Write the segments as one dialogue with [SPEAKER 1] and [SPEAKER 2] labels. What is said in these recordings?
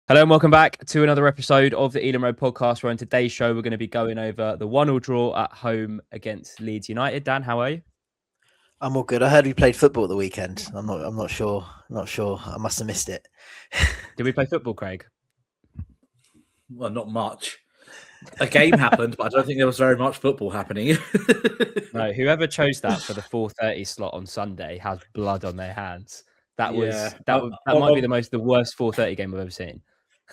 [SPEAKER 1] Hello and welcome back to another episode of the Elam Road podcast, where on today's show we're going to be going over the 1-1 draw at home against Leeds United. Dan, how are you?
[SPEAKER 2] I'm all good. I heard we played football at the weekend. I'm not sure. I must have missed it.
[SPEAKER 1] Did we play football, Craig?
[SPEAKER 3] Well, not much. A game happened, but I don't think there was very much football happening.
[SPEAKER 1] No, whoever chose that for the 4:30 slot on Sunday has blood on their hands. That might be the worst 4:30 game I've ever seen.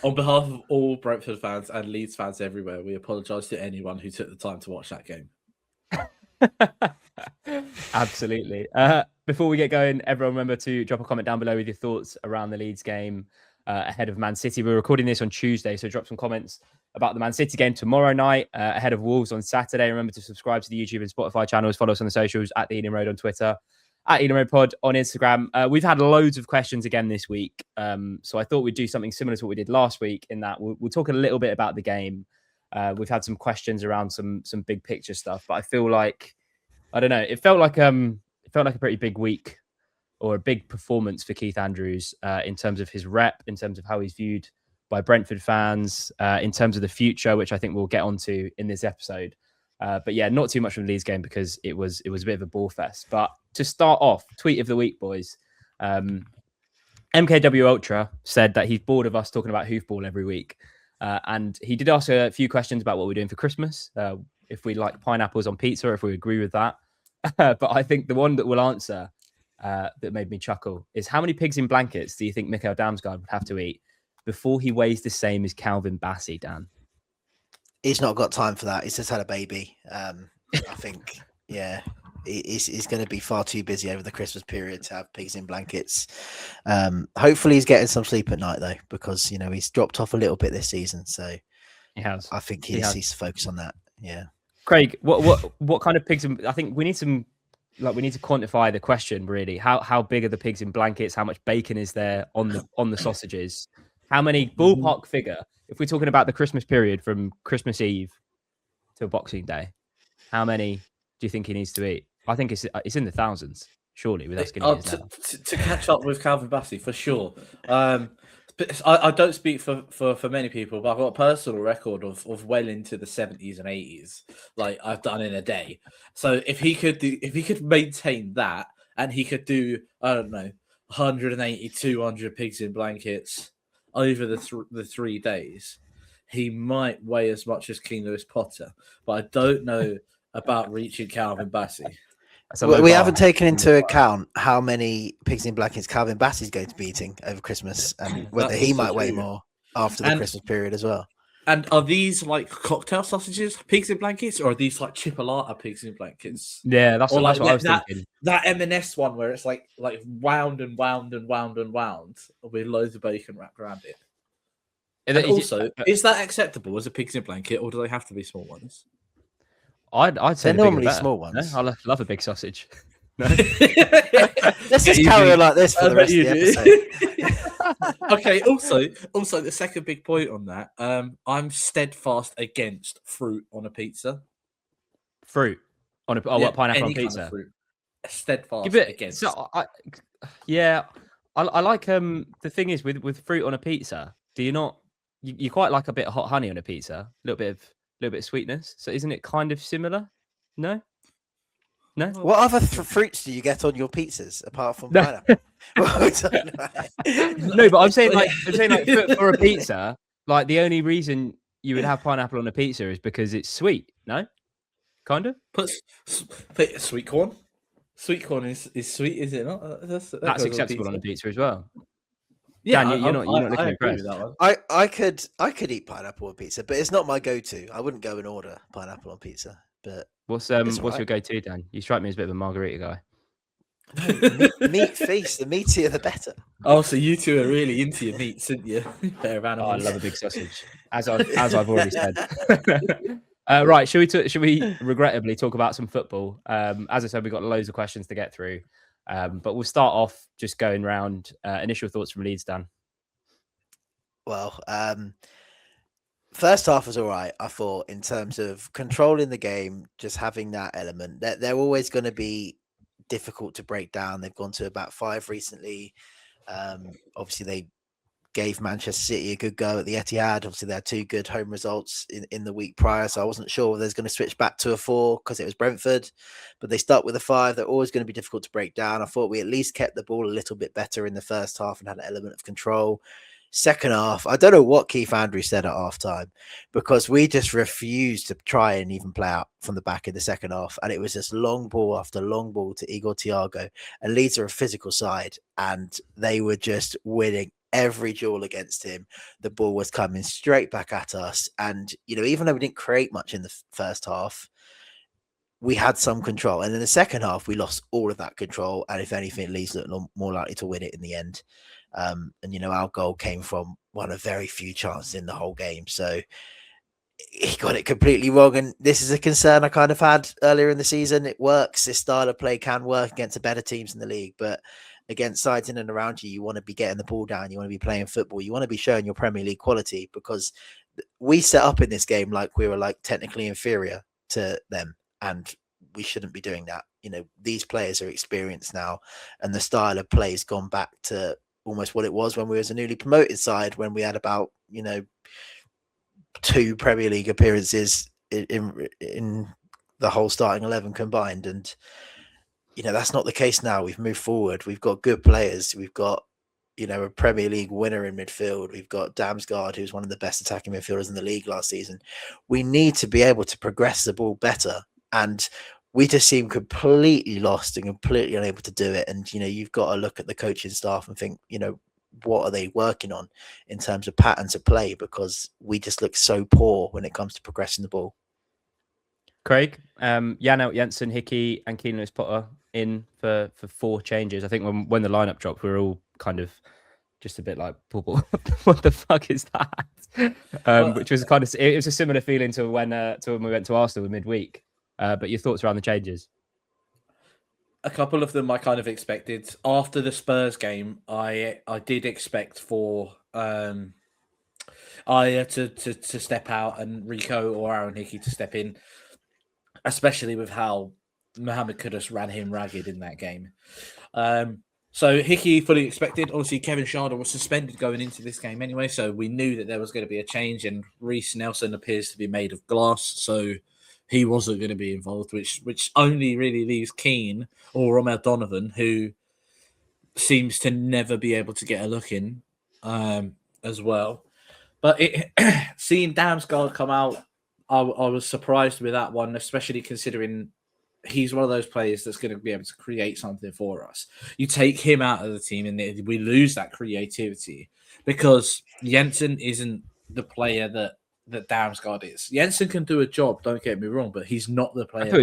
[SPEAKER 3] On behalf of all Brentford fans and Leeds fans everywhere, we apologise to anyone who took the time to watch that game.
[SPEAKER 1] Absolutely. Before we get going, everyone remember to drop a comment down below with your thoughts around the Leeds game ahead of Man City. We're recording this on Tuesday, so drop some comments about the Man City game tomorrow night ahead of Wolves on Saturday. Remember to subscribe to the YouTube and Spotify channels. Follow us on the socials at the Elam Road on Twitter, at Elam Road Pod on Instagram. We've had loads of questions again this week, so I thought we'd do something similar to what we did last week. In that we'll talk a little bit about the game. We've had some questions around some big picture stuff, but I feel like it felt like a pretty big week or a big performance for Keith Andrews in terms of his rep, in terms of how he's viewed by Brentford fans, in terms of the future, which I think we'll get onto in this episode. But yeah, not too much from the Leeds game because it was a bit of a ball fest. But to start off, tweet of the week, boys. MKW Ultra said that he's bored of us talking about hoofball every week. And he did ask a few questions about what we're doing for Christmas, if we like pineapples on pizza, if we agree with that. But I think the one that we'll answer that made me chuckle is, how many pigs in blankets do you think Mikael Damsgaard would have to eat before he weighs the same as Calvin Bassey, Dan?
[SPEAKER 2] He's not got time for that. He's just had a baby. I think, yeah, he's going to be far too busy over the Christmas period to have pigs in blankets. Hopefully he's getting some sleep at night, though, because, he's dropped off a little bit this season. So
[SPEAKER 1] he has.
[SPEAKER 2] I think he needs to focus on that. Yeah. Craig,
[SPEAKER 1] what kind of pigs? I think we need to quantify the question, really. How big are the pigs in blankets? How much bacon is there on the sausages? How many, ballpark figure, if we're talking about the Christmas period from Christmas Eve till Boxing Day, how many do you think he needs to eat? I think it's in the thousands, surely, with us getting
[SPEAKER 3] to catch up with Calvin Bassey, for sure. But I don't speak for many people, but I've got a personal record of well into the 70s and 80s, like I've done in a day. So if he could maintain that, and he could do, I don't know, 180, 200 pigs in blankets over the 3 days, he might weigh as much as King Lewis Potter. But I don't know about reaching Calvin Bassey.
[SPEAKER 2] We haven't taken into account how many pigs in blankets Calvin Bassey is going to be eating over Christmas, and whether he might weigh more after the Christmas period as well.
[SPEAKER 3] And are these like cocktail sausages, pigs in blankets, or are these like chipolata pigs in blankets?
[SPEAKER 1] Yeah, that's what I was thinking.
[SPEAKER 3] That M&S one where it's like wound and wound and wound and wound with loads of bacon wrapped around it. And also, is that acceptable as a pigs in blanket, or do they have to be small ones?
[SPEAKER 1] I'd say
[SPEAKER 2] they're normally small ones.
[SPEAKER 1] No? I love a big sausage.
[SPEAKER 2] Let's just carry on like this for the rest of the
[SPEAKER 3] episode. Okay. Also, the second big point on that, I'm steadfast against fruit on a pizza.
[SPEAKER 1] Fruit on what, pineapple on pizza?
[SPEAKER 3] Kind of steadfast against.
[SPEAKER 1] So I like the thing is with fruit on a pizza. Do you not? You quite like a bit of hot honey on a pizza, a little bit of sweetness. So isn't it kind of similar? No.
[SPEAKER 2] What other fruits do you get on your pizzas apart from pineapple?
[SPEAKER 1] No, but I'm saying like for a pizza, like the only reason you would have pineapple on a pizza is because it's sweet. No, kind of.
[SPEAKER 3] Put sweet corn. Sweet corn is sweet, is it not?
[SPEAKER 1] That's acceptable on a pizza as well.
[SPEAKER 3] Yeah,
[SPEAKER 1] Dan, you're not looking impressed.
[SPEAKER 2] I could eat pineapple on pizza, but it's not my go-to. I wouldn't go and order pineapple on pizza. But
[SPEAKER 1] what's your go-to, Dan? You strike me as a bit of a margarita guy.
[SPEAKER 2] No, meat feast. The meatier, the better.
[SPEAKER 3] Oh, so you two are really into your meats, aren't you? Pair of animals.
[SPEAKER 1] I love a big sausage, as I've already said. Right, should we regrettably talk about some football? As I said, we've got loads of questions to get through. But we'll start off just going round initial thoughts from Leeds, Dan.
[SPEAKER 2] Well, first half was all right, I thought, in terms of controlling the game, just having that element. They're always going to be difficult to break down. They've gone to about 5 recently. Obviously, they gave Manchester City a good go at the Etihad. Obviously, they had 2 good home results in the week prior, so I wasn't sure whether there's going to switch back to a 4 because it was Brentford, but they start with a 5. They're always going to be difficult to break down. I thought we at least kept the ball a little bit better in the first half and had an element of control. Second half, I don't know what Keith Andrews said at halftime, because we just refused to try and even play out from the back in the second half. And it was just long ball after long ball to Igor Thiago. And Leeds are a physical side, and they were just winning every duel against him. The ball was coming straight back at us. And, you know, even though we didn't create much in the first half, we had some control. And in the second half, we lost all of that control. And if anything, Leeds looked more likely to win it in the end. And, you know, our goal came from one of very few chances in the whole game. So he got it completely wrong. And this is a concern I kind of had earlier in the season. It works. This style of play can work against the better teams in the league. But against sides in and around you, you want to be getting the ball down. You want to be playing football. You want to be showing your Premier League quality, because we set up in this game like we were like technically inferior to them. And we shouldn't be doing that. You know, these players are experienced now, and the style of play has gone back to almost what it was when we was a newly promoted side, when we had about, you know, 2 Premier League appearances in the whole starting 11 combined. And, you know, that's not the case now. We've moved forward. We've got good players. We've got, you know, a Premier League winner in midfield. We've got Damsgaard, who's one of the best attacking midfielders in the league last season. We need to be able to progress the ball better. And we just seem completely lost and completely unable to do it. And, you know, you've got to look at the coaching staff and think, you know, what are they working on in terms of patterns of play? Because we just look so poor when it comes to progressing the ball.
[SPEAKER 1] Craig, Janelt, Jensen, Hickey and Keane Lewis-Potter in for 4 changes. I think when the lineup dropped, we were all kind of just a bit like, what the fuck is that? Which was kind of, it was a similar feeling to when we went to Arsenal midweek. But your thoughts around the changes?
[SPEAKER 3] A couple of them I kind of expected. After the Spurs game, I did expect for Aya to step out and Rico or Aaron Hickey to step in, especially with how Mohamed Kudus ran him ragged in that game. So Hickey fully expected. Obviously, Kevin Schade was suspended going into this game anyway, so we knew that there was going to be a change, and Reece Nelson appears to be made of glass, so he wasn't going to be involved, which only really leaves Keane or Romel Donovan, who seems to never be able to get a look in as well. But seeing Damsgaard come out, I was surprised with that one, especially considering he's one of those players that's going to be able to create something for us. You take him out of the team and we lose that creativity, because Jensen isn't the player that Damsgaard is. Jensen can do a job, don't get me wrong, but he's not the player.
[SPEAKER 1] I thought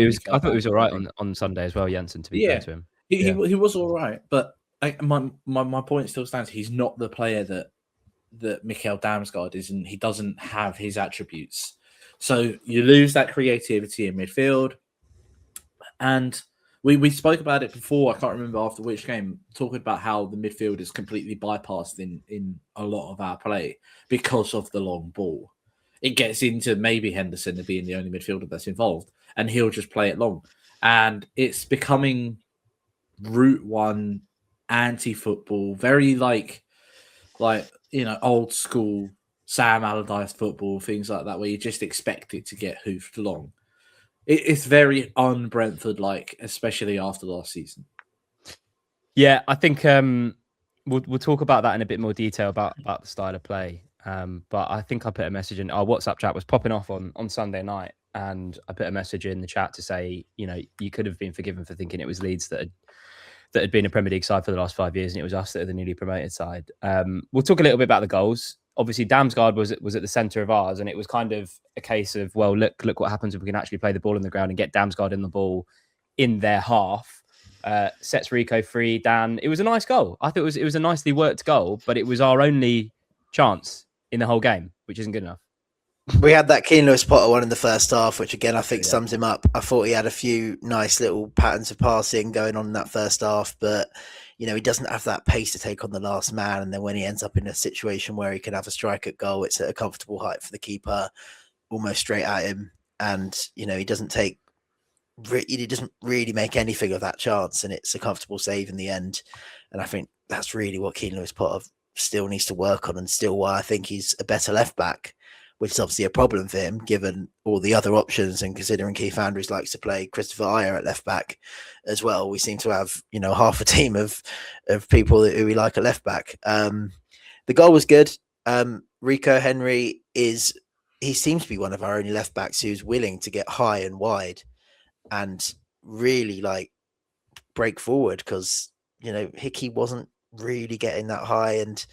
[SPEAKER 1] he was all right on Sunday as well, Jensen, to be fair to him.
[SPEAKER 3] He was all right, but my point still stands. He's not the player that Mikael Damsgaard is, and he doesn't have his attributes. So you lose that creativity in midfield. And we spoke about it before, I can't remember after which game, talking about how the midfield is completely bypassed in a lot of our play because of the long ball. It gets into maybe Henderson being the only midfielder that's involved, and he'll just play it long. And it's becoming Route 1 anti-football, very like you know, old school Sam Allardyce football, things like that, where you just expect it to get hoofed long. It's very un-Brentford-like, especially after last season.
[SPEAKER 1] Yeah, I think we'll talk about that in a bit more detail about the style of play. But I think I put a message in our WhatsApp chat was popping off on Sunday night, and I put a message in the chat to say, you know, you could have been forgiven for thinking it was Leeds that had been a Premier League side for the last 5 years, and it was us that are the newly promoted side. We'll talk a little bit about the goals. Obviously, Damsgaard was at the centre of ours, and it was kind of a case of, well, look what happens if we can actually play the ball in the ground and get Damsgaard in the ball in their half. Sets Rico free. Dan, it was a nice goal. I thought it was a nicely worked goal, but it was our only chance in the whole game, which isn't good enough.
[SPEAKER 2] We had that Keane Lewis-Potter one in the first half, which again I think sums him up. I thought he had a few nice little patterns of passing going on in that first half, but you know, he doesn't have that pace to take on the last man. And then when he ends up in a situation where he can have a strike at goal, it's at a comfortable height for the keeper, almost straight at him. And you know, he doesn't really make anything of that chance, and it's a comfortable save in the end. And I think that's really what Keane Lewis-Potter still needs to work on, and still why I think he's a better left back, which is obviously a problem for him given all the other options, and considering Keith Andrews likes to play Christopher Ayer at left back as well. We seem to have, half a team of people who we like at left back. The goal was good. Rico Henry he seems to be one of our only left backs who's willing to get high and wide and really break forward, because Hickey wasn't really getting that high, and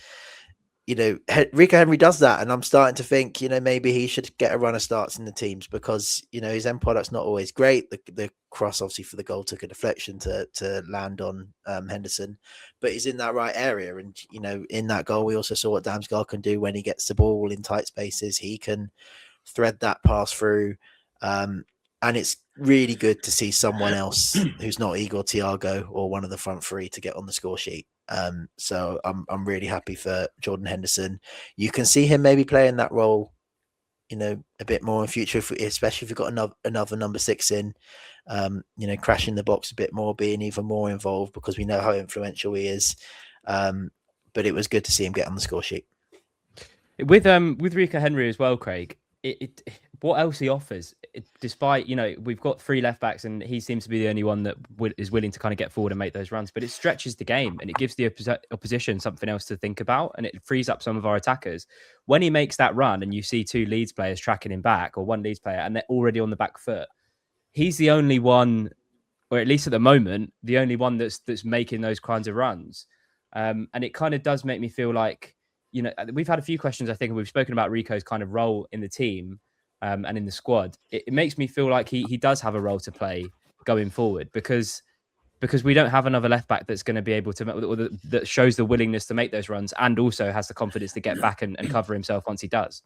[SPEAKER 2] Rico Henry does that, and I'm starting to think maybe he should get a run of starts in the teams, because his end product's not always great. The cross obviously for the goal took a deflection to land on Henderson, but he's in that right area, and in that goal we also saw what Damsgaard can do when he gets the ball in tight spaces. He can thread that pass through, and it's really good to see someone else who's not Igor Thiago or one of the front three to get on the score sheet. So I'm really happy for Jordan Henderson. You can see him maybe playing that role, a bit more in future, especially if you've got another number 6 in, crashing the box a bit more, being even more involved, because we know how influential he is. But it was good to see him get on the score sheet.
[SPEAKER 1] With Rico Henry as well, Craig. What else he offers, despite we've got 3 left backs and he seems to be the only one that is willing to kind of get forward and make those runs, but it stretches the game and it gives the opposition something else to think about, and it frees up some of our attackers. When he makes that run and you see 2 Leeds players tracking him back, or 1 Leeds player, and they're already on the back foot, he's the only one, or at least at the moment, the only one that's making those kinds of runs. And it kind of does make me feel like, we've had a few questions, I think, and we've spoken about Rico's kind of role in the team and in the squad. It makes me feel like he does have a role to play going forward, because we don't have another left back that's going to be able to, or that shows the willingness to make those runs and also has the confidence to get back and cover himself once he does.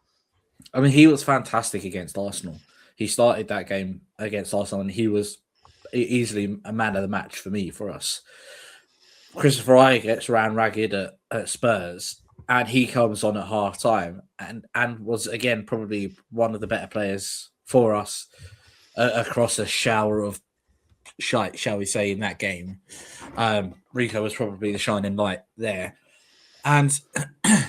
[SPEAKER 3] I mean, he was fantastic against Arsenal. He started that game against Arsenal and he was easily a man of the match for us. Christopher Ayer gets ran ragged at Spurs, and he comes on at half time and was, again, probably one of the better players for us across a shower of shite, shall we say, in that game. Rico was probably the shining light there. And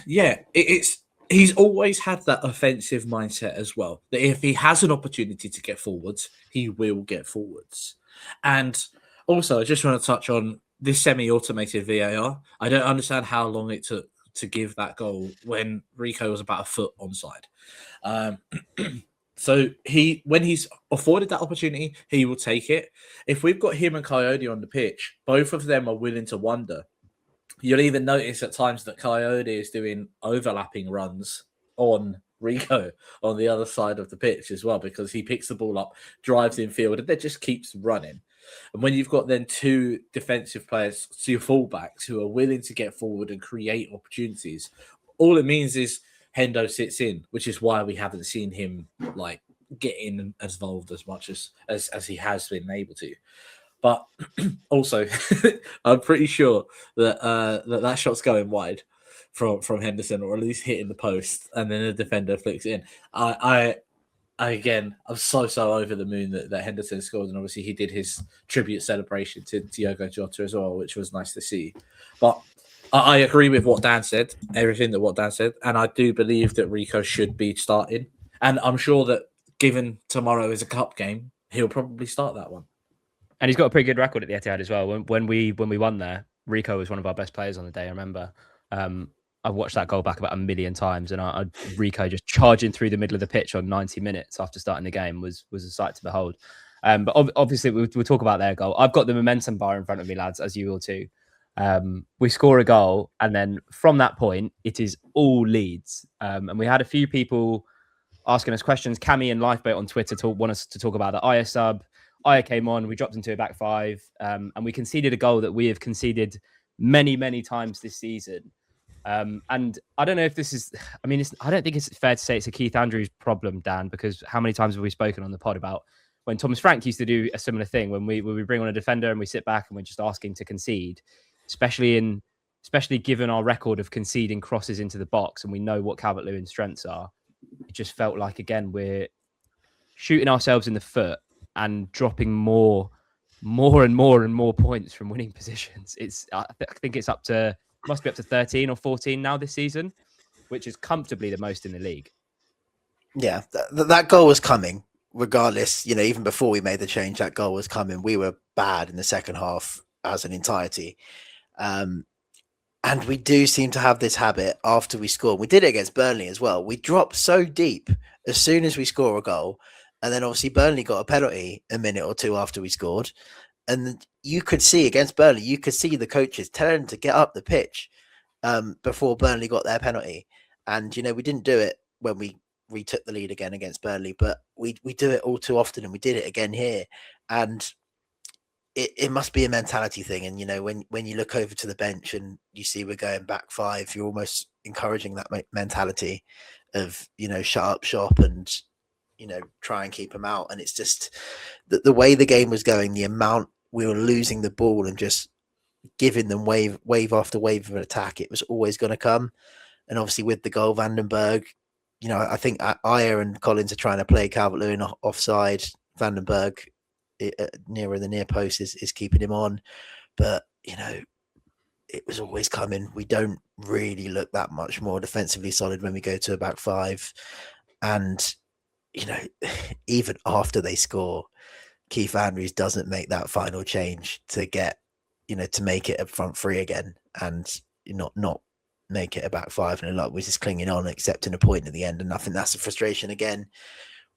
[SPEAKER 3] yeah, he's always had that offensive mindset as well, that if he has an opportunity to get forwards, he will get forwards. And also, I just want to touch on this semi-automated VAR. I don't understand how long it took to give that goal when Rico was about a foot onside. So when he's afforded that opportunity, he will take it. If we've got him and Coyote on the pitch, both of them are willing to wander. You'll even notice at times that Coyote is doing overlapping runs on Rico on the other side of the pitch as well, because he picks the ball up, drives in field, and then just keeps running. And when you've got then 2 defensive players, 2 fullbacks who are willing to get forward and create opportunities, all it means is Hendo sits in, which is why we haven't seen him get in as involved as much as he has been able to. But also, I'm pretty sure that that shot's going wide from Henderson, or at least hitting the post, and then the defender flicks it in. Again, I'm so over the moon that Henderson scored, and obviously he did his tribute celebration to Diogo Jota as well, which was nice to see. But I agree with what Dan said, everything that what Dan said, and I do believe that Rico should be starting. And I'm sure that given tomorrow is a cup game, he'll probably start that one.
[SPEAKER 1] And he's got a pretty good record at the Etihad as well. When we won there, Rico was one of our best players on the day. I remember. I watched that goal back about 1 million times, and Rico just charging through the middle of the pitch on 90 minutes after starting the game was a sight to behold. But obviously, we'll talk about their goal. I've got the momentum bar in front of me, lads, as you will too. We score a goal, and then from that point, it is all Leeds. And we had a few people asking us questions. Cammy and Lifeboat on Twitter want us to talk about the Ayer sub. Ayer came on, we dropped into a back 5, and we conceded a goal that we have conceded many, many times this season. And I don't know if this is, I don't think it's fair to say it's a Keith Andrews problem, Dan, because how many times have we spoken on the pod about when Thomas Frank used to do a similar thing when we bring on a defender and we sit back and we're just asking to concede, especially given our record of conceding crosses into the box, and we know what Calvert-Lewin's strengths are. It just felt like, again, we're shooting ourselves in the foot and dropping more and more points from winning positions. I think it's up to must be up to 13 or 14 now this season, which is comfortably the most in the league.
[SPEAKER 2] Yeah, that goal was coming regardless. Even before we made the change, that goal was coming. We were bad in the second half as an entirety. And we do seem to have this habit after we score. We did it against Burnley as well. We drop so deep as soon as we score a goal. And then obviously Burnley got a penalty a minute or two after we scored. And you could see against Burnley, you could see the coaches telling them to get up the pitch before Burnley got their penalty. And, we didn't do it when we retook the lead again against Burnley, but we do it all too often, and we did it again here. And it must be a mentality thing. And, when you look over to the bench and you see we're going back 5, you're almost encouraging that mentality of, shut up shop and, try and keep them out. And it's just the way the game was going, the amount we were losing the ball and just giving them wave after wave of an attack, it was always going to come. And obviously with the goal, Vandenberg, I think Ayer and Collins are trying to play Calvert-Lewin offside. Vandenberg nearer the near post is keeping him on. But, it was always coming. We don't really look that much more defensively solid when we go to a back 5. And, even after they score, Keith Andrews doesn't make that final change to get, to make it a front 3 again and not make it a back 5. And we're just clinging on, accepting a point at the end. And I think that's a frustration again.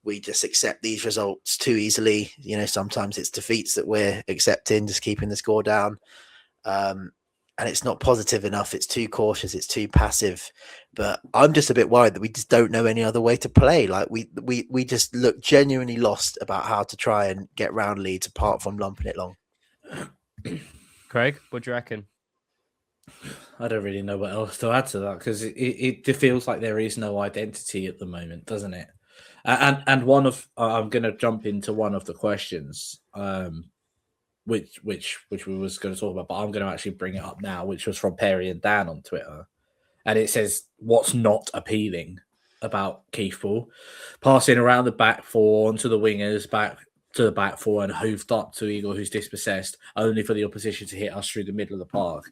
[SPEAKER 2] We just accept these results too easily. Sometimes it's defeats that we're accepting, just keeping the score down. And it's not positive enough. It's too cautious. It's too passive. But I'm just a bit worried that we just don't know any other way to play. Like we just look genuinely lost about how to try and get round Leeds apart from lumping it long.
[SPEAKER 1] Craig, what do you reckon?
[SPEAKER 3] I don't really know what else to add to that, because it feels like there is no identity at the moment, doesn't it? And I'm going to jump into one of the questions, which we was going to talk about, but I'm going to actually bring it up now, which was from Perry and Dan on Twitter. And it says, what's not appealing about Keith Ball? Passing around the back 4 onto the wingers, back to the back 4 and hoofed up to Eagle, who's dispossessed, only for the opposition to hit us through the middle of the park.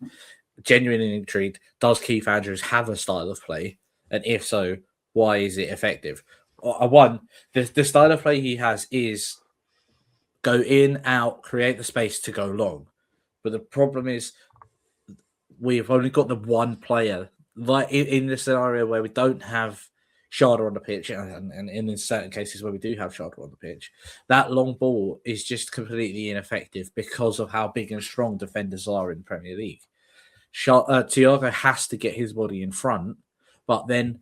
[SPEAKER 3] Genuinely intrigued, does Keith Andrews have a style of play? And if so, why is it effective? The style of play he has is go in, out, create the space to go long. But the problem is we've only got the one player. Like in the scenario where we don't have Sharda on the pitch, and in certain cases where we do have Sharda on the pitch, that long ball is just completely ineffective because of how big and strong defenders are in the Premier League. Thiago has to get his body in front, but then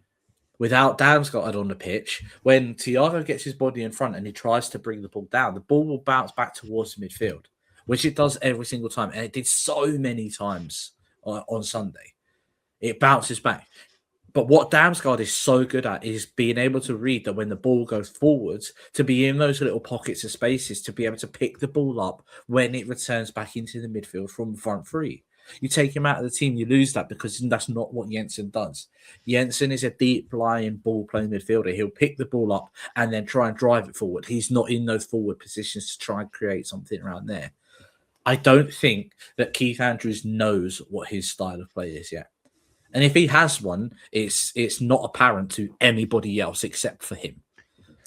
[SPEAKER 3] without Damsgaard on the pitch, when Thiago gets his body in front and he tries to bring the ball down, the ball will bounce back towards the midfield, which it does every single time. And it did so many times on Sunday. It bounces back. But what Damsgaard is so good at is being able to read that when the ball goes forwards, to be in those little pockets of spaces, to be able to pick the ball up when it returns back into the midfield from front 3. You take him out of the team, you lose that, because that's not what Jensen does. Jensen is a deep-lying ball-playing midfielder. He'll pick the ball up and then try and drive it forward. He's not in those forward positions to try and create something around there. I don't think that Keith Andrews knows what his style of play is yet. And if he has one, it's not apparent to anybody else except for him.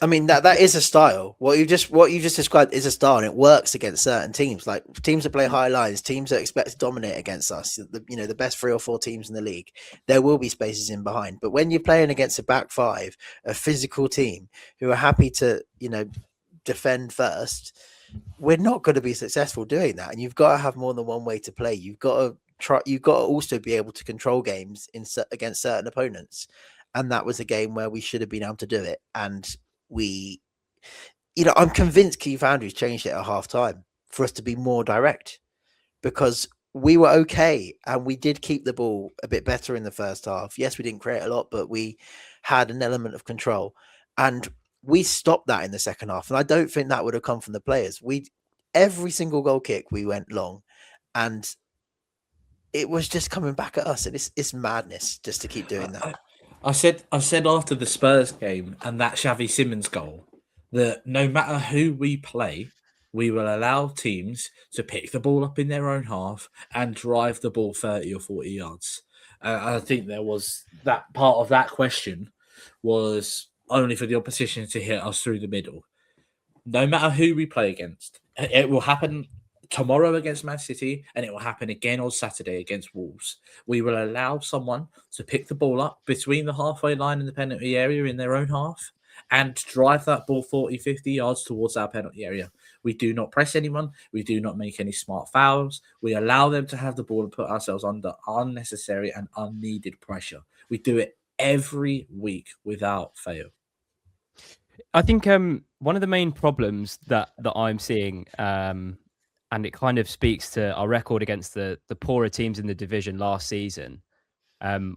[SPEAKER 2] I mean, that is a style. What you just described is a style, and it works against certain teams, like teams that play high lines, teams that expect to dominate against us. The best 3 or 4 teams in the league, there will be spaces in behind. But when you're playing against a back 5, a physical team who are happy to defend first, we're not going to be successful doing that. And you've got to have more than one way to play. You've got to try. You've got to also be able to control games against certain opponents. And that was a game where we should have been able to do it. And I'm convinced Keith Andrews changed it at half time for us to be more direct, because we were okay and we did keep the ball a bit better in the first half. Yes, we didn't create a lot, but we had an element of control, and we stopped that in the second half. And I don't think that would have come from the players. Every single goal kick, we went long, and it was just coming back at us. And it's madness just to keep doing that.
[SPEAKER 3] I said after the Spurs game and that Xavi Simons goal that no matter who we play, we will allow teams to pick the ball up in their own half and drive the ball 30 or 40 yards. I think there was that part of that question was only for the opposition to hit us through the middle. No matter who we play against, it will happen tomorrow against Man City, and it will happen again on Saturday against Wolves. We will allow someone to pick the ball up between the halfway line and the penalty area in their own half and drive that ball 40, 50 yards towards our penalty area. We do not press anyone. We do not make any smart fouls. We allow them to have the ball and put ourselves under unnecessary and unneeded pressure. We do it every week without fail.
[SPEAKER 1] I think one of the main problems that I'm seeing, and it kind of speaks to our record against the poorer teams in the division last season,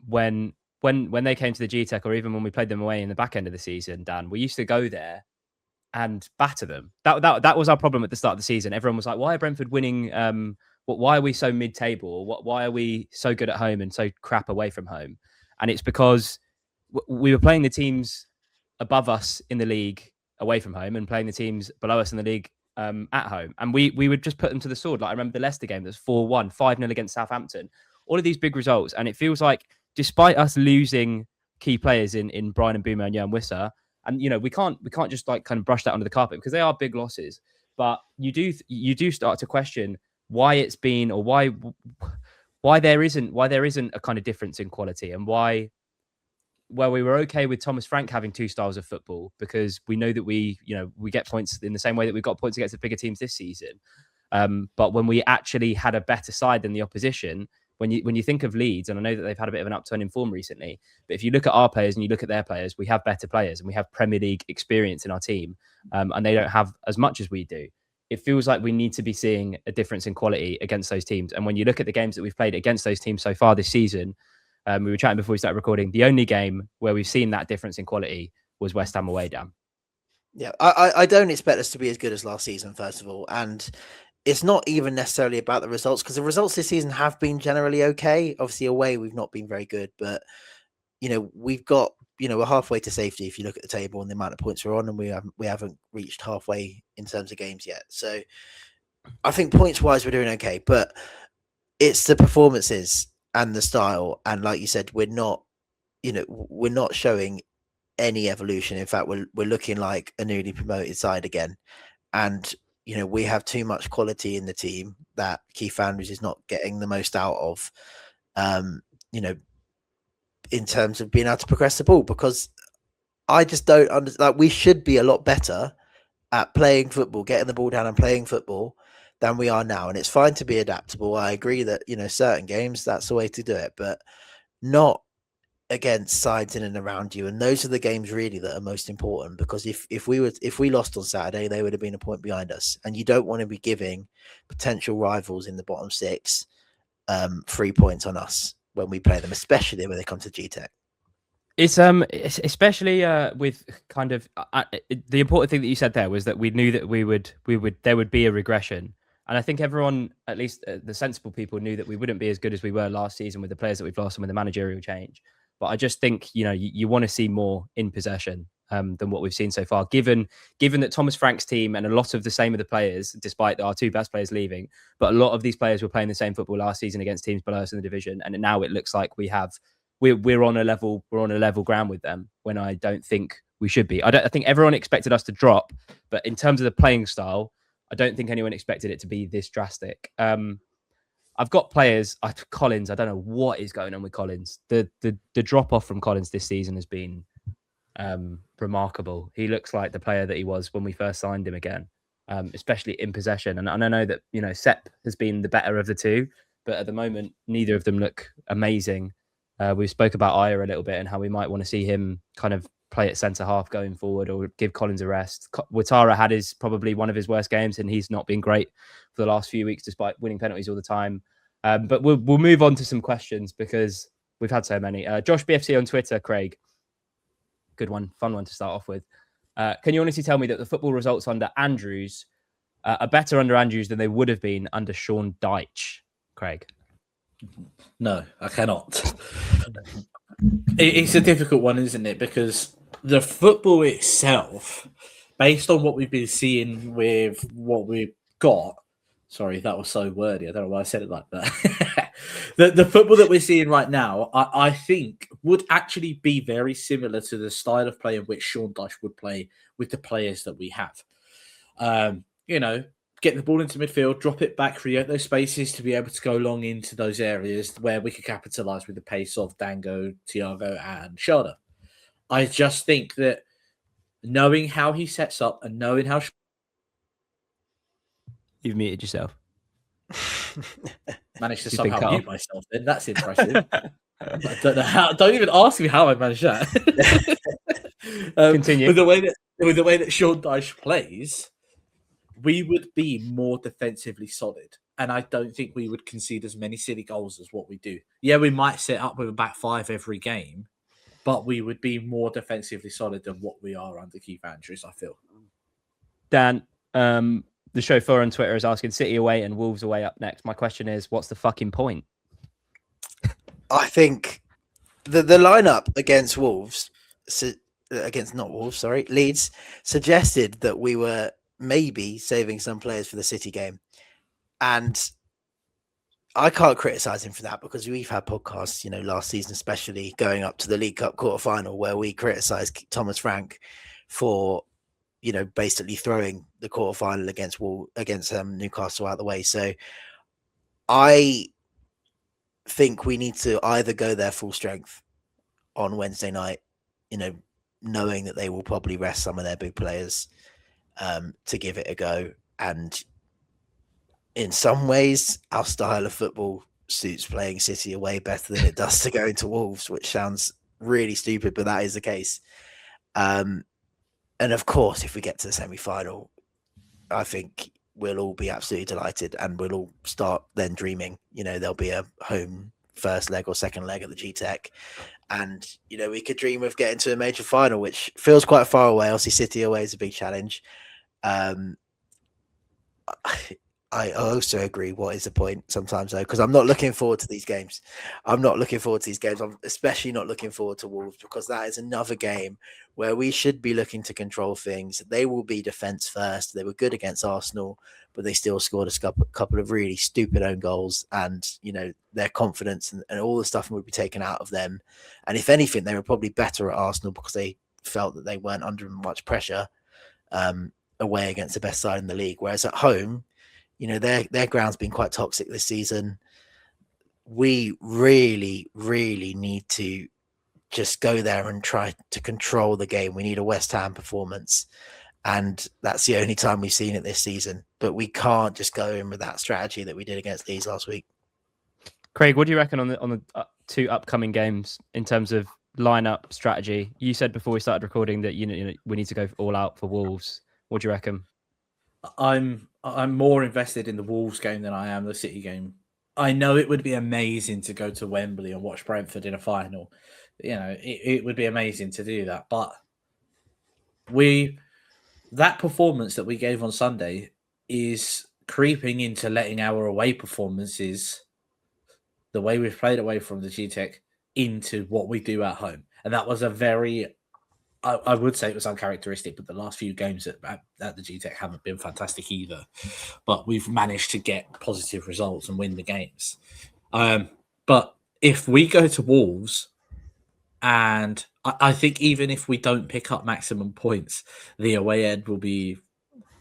[SPEAKER 1] when they came to the Gtech, or even when we played them away in the back end of the season, Dan, we used to go there and batter them. That was our problem at the start of the season. Everyone was like, "Why are Brentford winning? Why are we so mid-table? Why are we so good at home and so crap away from home?" And it's because we were playing the teams above us in the league away from home and playing the teams below us in the league at home. And we would just put them to the sword. Like I remember the Leicester game, that's 4-1, 5-0 against Southampton. All of these big results. And it feels like despite us losing key players in Brian Mbeumo and Jan Wissa, and we can't just like kind of brush that under the carpet because they are big losses. But you do start to question why it's been, or why there isn't a kind of difference in quality, and why we were okay with Thomas Frank having two styles of football, because we know that we get points in the same way that we got points against the bigger teams this season. But when we actually had a better side than the opposition, when you think of Leeds, and I know that they've had a bit of an upturn in form recently, but if you look at our players and you look at their players, we have better players and we have Premier League experience in our team, and they don't have as much as we do. It feels like we need to be seeing a difference in quality against those teams. And when you look at the games that we've played against those teams so far this season, we were chatting before we started recording, the only game where we've seen that difference in quality was West Ham away, Dan.
[SPEAKER 2] Yeah, I don't expect us to be as good as last season, first of all. And it's not even necessarily about the results, because the results this season have been generally okay. Obviously, away, we've not been very good. But, we've got, we're halfway to safety if you look at the table and the amount of points we're on, and we haven't reached halfway in terms of games yet. So I think points-wise, we're doing okay. But it's the performances and the style, and like you said, we're not showing any evolution. In fact, we're looking like a newly promoted side again, and we have too much quality in the team that Keith Andrews is not getting the most out of, in terms of being able to progress the ball, because I just don't understand. Like, we should be a lot better at playing football, getting the ball down and playing football than we are now. And it's fine to be adaptable. I agree that, certain games, that's the way to do it, but not against sides in and around you. And those are the games really that are most important, because if we lost on Saturday, they would have been a point behind us. And you don't want to be giving potential rivals in the bottom six 3 points on us when we play them, especially when they come to Gtech.
[SPEAKER 1] It's especially with kind of the important thing that you said there was that we knew that there would be a regression. And I think everyone, at least the sensible people, knew that we wouldn't be as good as we were last season with the players that we've lost and with the managerial change. But I just think, you want to see more in possession than what we've seen so far, given that Thomas Frank's team and a lot of the same of the players, despite our two best players leaving, but a lot of these players were playing the same football last season against teams below us in the division. And now it looks like we're on a level ground with them, when I don't think we should be. I think everyone expected us to drop, but in terms of the playing style, I don't think anyone expected it to be this drastic. I've got players, Collins, I don't know what is going on with Collins. The drop off from Collins this season has been remarkable. He looks like the player that he was when we first signed him again, especially in possession. And I know that, Sepp has been the better of the two, but at the moment, neither of them look amazing. We spoke about Ayer a little bit and how we might want to see him kind of play at centre half going forward, or give Collins a rest. Ouattara had probably one of his worst games, and he's not been great for the last few weeks, despite winning penalties all the time. But we'll move on to some questions, because we've had so many. Josh BFC on Twitter, Craig, good one, fun one to start off with. Can you honestly tell me that the football results under Andrews are better under Andrews than they would have been under Sean Dyche, Craig?
[SPEAKER 3] No, I cannot. It's a difficult one, isn't it? Because the football itself based on what we've been seeing with what we've got. Sorry, that was so wordy. I don't know why I said it like that. the football that we're seeing right now, I think, would actually be very similar to the style of play in which Sean Dyche would play with the players that we have. Get the ball into midfield, drop it back, create those spaces to be able to go long into those areas where we could capitalise with the pace of Dango, Thiago, and Sharda. I just think that knowing how he sets up and knowing how...
[SPEAKER 1] You've muted yourself.
[SPEAKER 3] Managed to somehow mute myself then. That's impressive. I don't know how. Don't even ask me how I managed that.
[SPEAKER 1] Continue.
[SPEAKER 3] With the way that Sean Dyche plays, we would be more defensively solid. And I don't think we would concede as many silly goals as what we do. Yeah, we might set up with a back five every game, but we would be more defensively solid than what we are under Keith Andrews, I feel.
[SPEAKER 1] Dan, the chauffeur on Twitter is asking City away and Wolves away up next. My question is, what's the fucking point?
[SPEAKER 2] I think the lineup against Leeds suggested that we were maybe saving some players for the City game. And I can't criticize him for that because we've had podcasts, last season, especially going up to the League Cup quarterfinal, where we criticized Thomas Frank for, basically throwing the quarterfinal against Newcastle out the way. So I think we need to either go there full strength on Wednesday night, knowing that they will probably rest some of their big players to give it a go. And in some ways, our style of football suits playing City away better than it does to go into Wolves, which sounds really stupid, but that is the case. And of course, if we get to the semi-final, I think we'll all be absolutely delighted and we'll all start then dreaming. There'll be a home first leg or second leg at the Gtech. And, we could dream of getting to a major final, which feels quite far away. Obviously, City away is a big challenge. I also agree. What is the point sometimes, though? Because I'm not looking forward to these games. I'm especially not looking forward to Wolves, because that is another game where we should be looking to control things. They will be defence first. They were good against Arsenal, but they still scored a couple of really stupid own goals. And, their confidence and all the stuff would be taken out of them. And if anything, they were probably better at Arsenal because they felt that they weren't under much pressure away against the best side in the league. Whereas at home, their ground's been quite toxic this season. We really, really need to just go there and try to control the game. We need a West Ham performance. And that's the only time we've seen it this season. But we can't just go in with that strategy that we did against Leeds last week.
[SPEAKER 1] Craig, what do you reckon on the two upcoming games in terms of lineup strategy? You said before we started recording that we need to go all out for Wolves. What do you reckon?
[SPEAKER 3] I'm more invested in the Wolves game than I am the City game. I know it would be amazing to go to Wembley and watch Brentford in a final. It would be amazing to do that. But that performance that we gave on Sunday is creeping into letting our away performances, the way we've played away from the Gtech, into what we do at home. And that was I would say it was uncharacteristic, but the last few games at the Gtech haven't been fantastic either. But we've managed to get positive results and win the games. But if we go to Wolves, and I think even if we don't pick up maximum points, the away end will be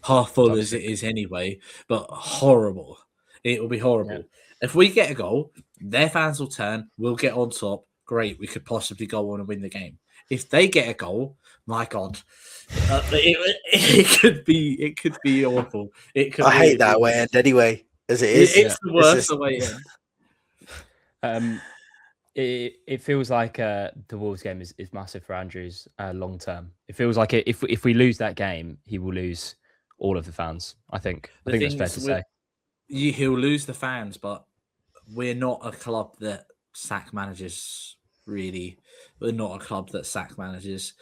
[SPEAKER 3] half full as it is anyway, but horrible. It will be horrible. Yeah. If we get a goal, their fans will turn, we'll get on top. Great, we could possibly go on and win the game. If they get a goal, my God, it could be awful.
[SPEAKER 2] I hate that away end anyway, as it is.
[SPEAKER 3] It's the worst away
[SPEAKER 1] end. It feels like the Wolves game is massive for Andrews long term. It feels like if we lose that game, he will lose all of the fans. I think that's fair to say.
[SPEAKER 3] He'll lose the fans, but we're not a club that sack managers. Really, we're not a club that sack managers.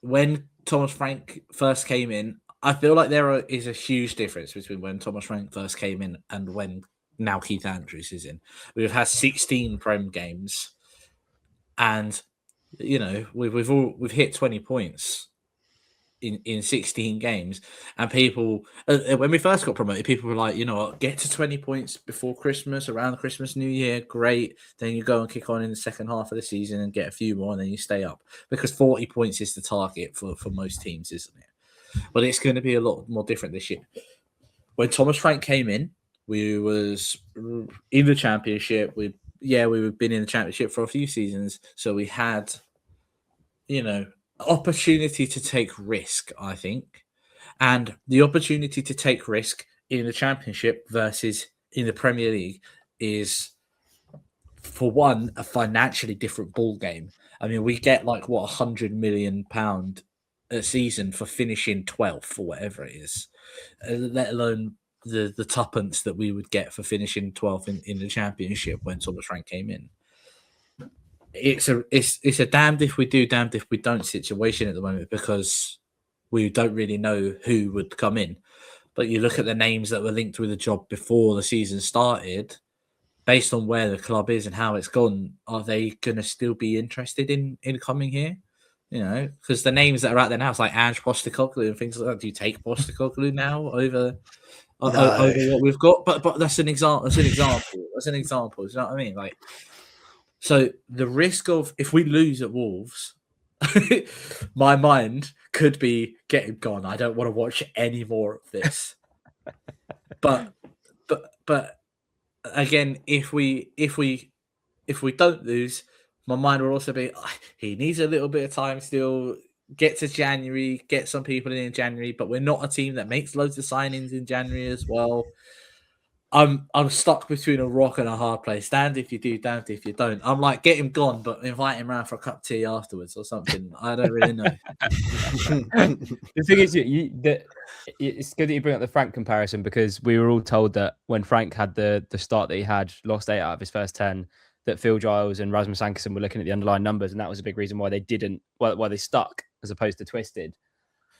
[SPEAKER 3] When Thomas Frank first came in, I feel like there is a huge difference between when Thomas Frank first came in and when now Keith Andrews is in. We've had 16 Prem games, and we've hit 20 points in 16 games. And people, when we first got promoted, people were like, you know what, get to 20 points before Christmas, around Christmas, New Year, great. Then you go and kick on in the second half of the season and get a few more, and then you stay up. Because 40 points is the target for most teams, isn't it? But it's going to be a lot more different this year. When Thomas Frank came in, we was in the Championship. We've been in the Championship for a few seasons, so we had, you know, opportunity to take risk, I think. And the opportunity to take risk in the Championship versus in the Premier League is, for one, a financially different ball game. I mean, we get like what, £100 million a season for finishing 12th or whatever it is, let alone the tuppence that we would get for finishing 12th in the Championship when Thomas Frank came in. It's a damned if we do, damned if we don't situation at the moment, because we don't really know who would come in. But you look at the names that were linked with the job before the season started, based on where the club is and how it's gone, are they going to still be interested in coming here? You know, because the names that are out there now, it's like Ange Postecoglou and things like that. Do you take Postecoglou now over what we've got? But that's an example. That's an example. Do you know what I mean? Like, so the risk of, if we lose at Wolves, my mind could be getting gone. I don't want to watch any more of this. but again, if we don't lose, my mind will also be, he needs a little bit of time still. Get to January, get some people in January, but we're not a team that makes loads of signings in January as well. I'm stuck between a rock and a hard place. Damned if you do, damned if you don't. I'm like, get him gone, but invite him around for a cup of tea afterwards or something. I don't really know.
[SPEAKER 1] The thing is, it's good that you bring up the Frank comparison, because we were all told that when Frank had the start that he had, lost 8 out of his first 10, that Phil Giles and Rasmus Ankerson were looking at the underlying numbers, and that was a big reason why they why they stuck as opposed to twisted.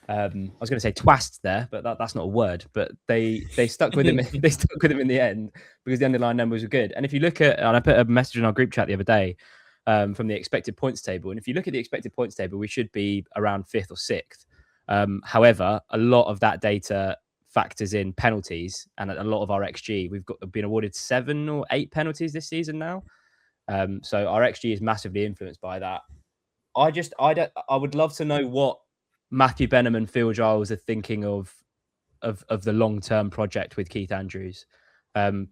[SPEAKER 1] I was going to say twast there, but that's not a word. But they stuck with him. They stuck with him in the end because the underlying numbers were good. And if you look at, and I put a message in our group chat the other day from the expected points table, and if you look at the expected points table, we should be around 5th or 6th. However, a lot of that data factors in penalties, and a lot of our XG. We've been awarded 7 or 8 penalties this season now. So our XG is massively influenced by that. I would love to know what Matthew Benham and Phil Giles are thinking of the long-term project with Keith Andrews,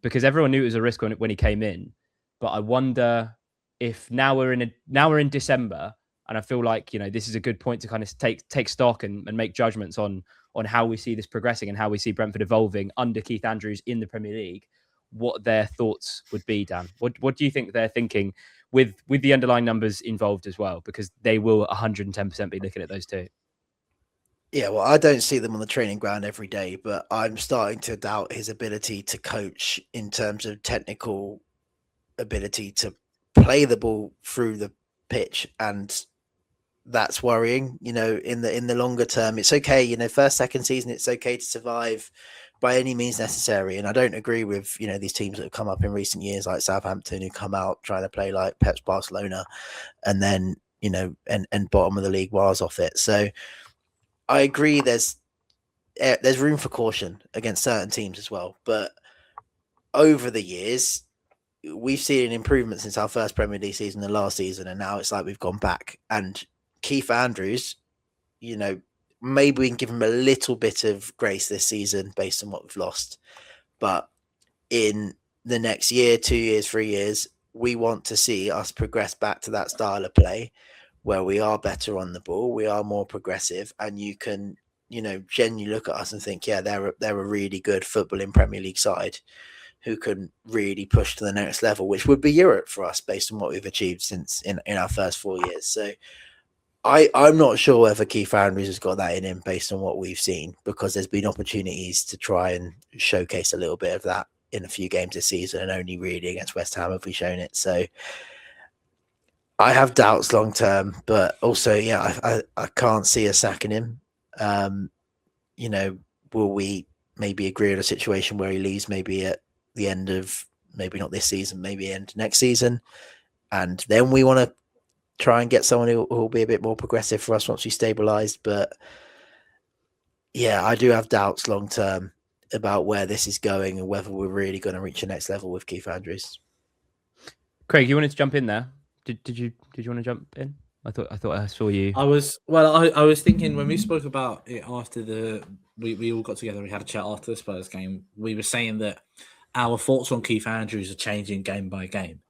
[SPEAKER 1] because everyone knew it was a risk when he came in, but I wonder if now we're in December, and I feel like, you know, this is a good point to kind of take stock and make judgments on how we see this progressing and how we see Brentford evolving under Keith Andrews in the Premier League. What their thoughts would be, Dan? What do you think they're thinking with the underlying numbers involved as well? Because they will 110% be looking at those too.
[SPEAKER 2] Yeah, well, I don't see them on the training ground every day, but I'm starting to doubt his ability to coach in terms of technical ability to play the ball through the pitch, and that's worrying. You know, in the longer term, it's okay. You know, first, second season, it's okay to survive by any means necessary. And I don't agree with, you know, these teams that have come up in recent years, like Southampton, who come out trying to play like Pep's Barcelona, and then, you know, and bottom of the league while off it. So I agree. There's room for caution against certain teams as well, but over the years, we've seen an improvement since our first Premier League season and last season, and now it's like we've gone back. And Keith Andrews, you know, maybe we can give him a little bit of grace this season based on what we've lost, but in the next year, 2 years, 3 years, we want to see us progress back to that style of play where we are better on the ball, we are more progressive, and you can, you know, genuinely look at us and think, yeah, they're a really good footballing Premier League side who can really push to the next level, which would be Europe for us based on what we've achieved since in our first 4 years. So I'm not sure whether Keith Andrews has got that in him based on what we've seen, because there's been opportunities to try and showcase a little bit of that in a few games this season, and only really against West Ham have we shown it. So I have doubts long term, but also, yeah, I can't see us sacking him. You know, will we maybe agree on a situation where he leaves maybe at the end of, maybe not this season, maybe end next season, and then we want to try and get someone who will be a bit more progressive for us once we stabilised. But Yeah, I do have doubts long term about where this is going and whether we're really going to reach the next level with Keith Andrews.
[SPEAKER 1] Craig, you wanted to jump in there? Did you want to jump in? I thought I saw you.
[SPEAKER 3] I was thinking when we spoke about it after we all got together, we had a chat after the Spurs game. We were saying that our thoughts on Keith Andrews are changing game by game.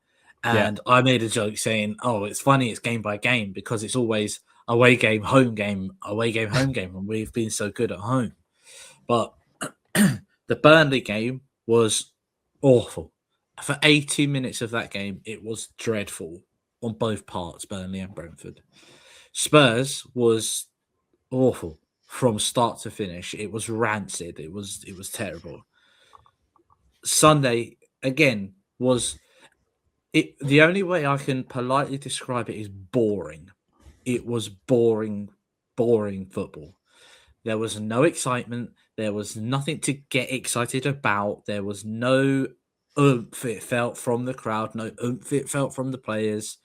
[SPEAKER 3] And I made a joke saying, "Oh, it's funny, it's game by game because it's always away game, home game, away game, home game, and we've been so good at home." But the Burnley game was awful. For 80 minutes of that game, it was dreadful on both parts, Burnley and Brentford. Spurs was awful from start to finish. It was rancid. It was terrible. Sunday again was it. The only way I can politely describe it is boring. It was boring football. There was no excitement. There was nothing to get excited about. There was no oomph it felt from the crowd, no oomph it felt from the players.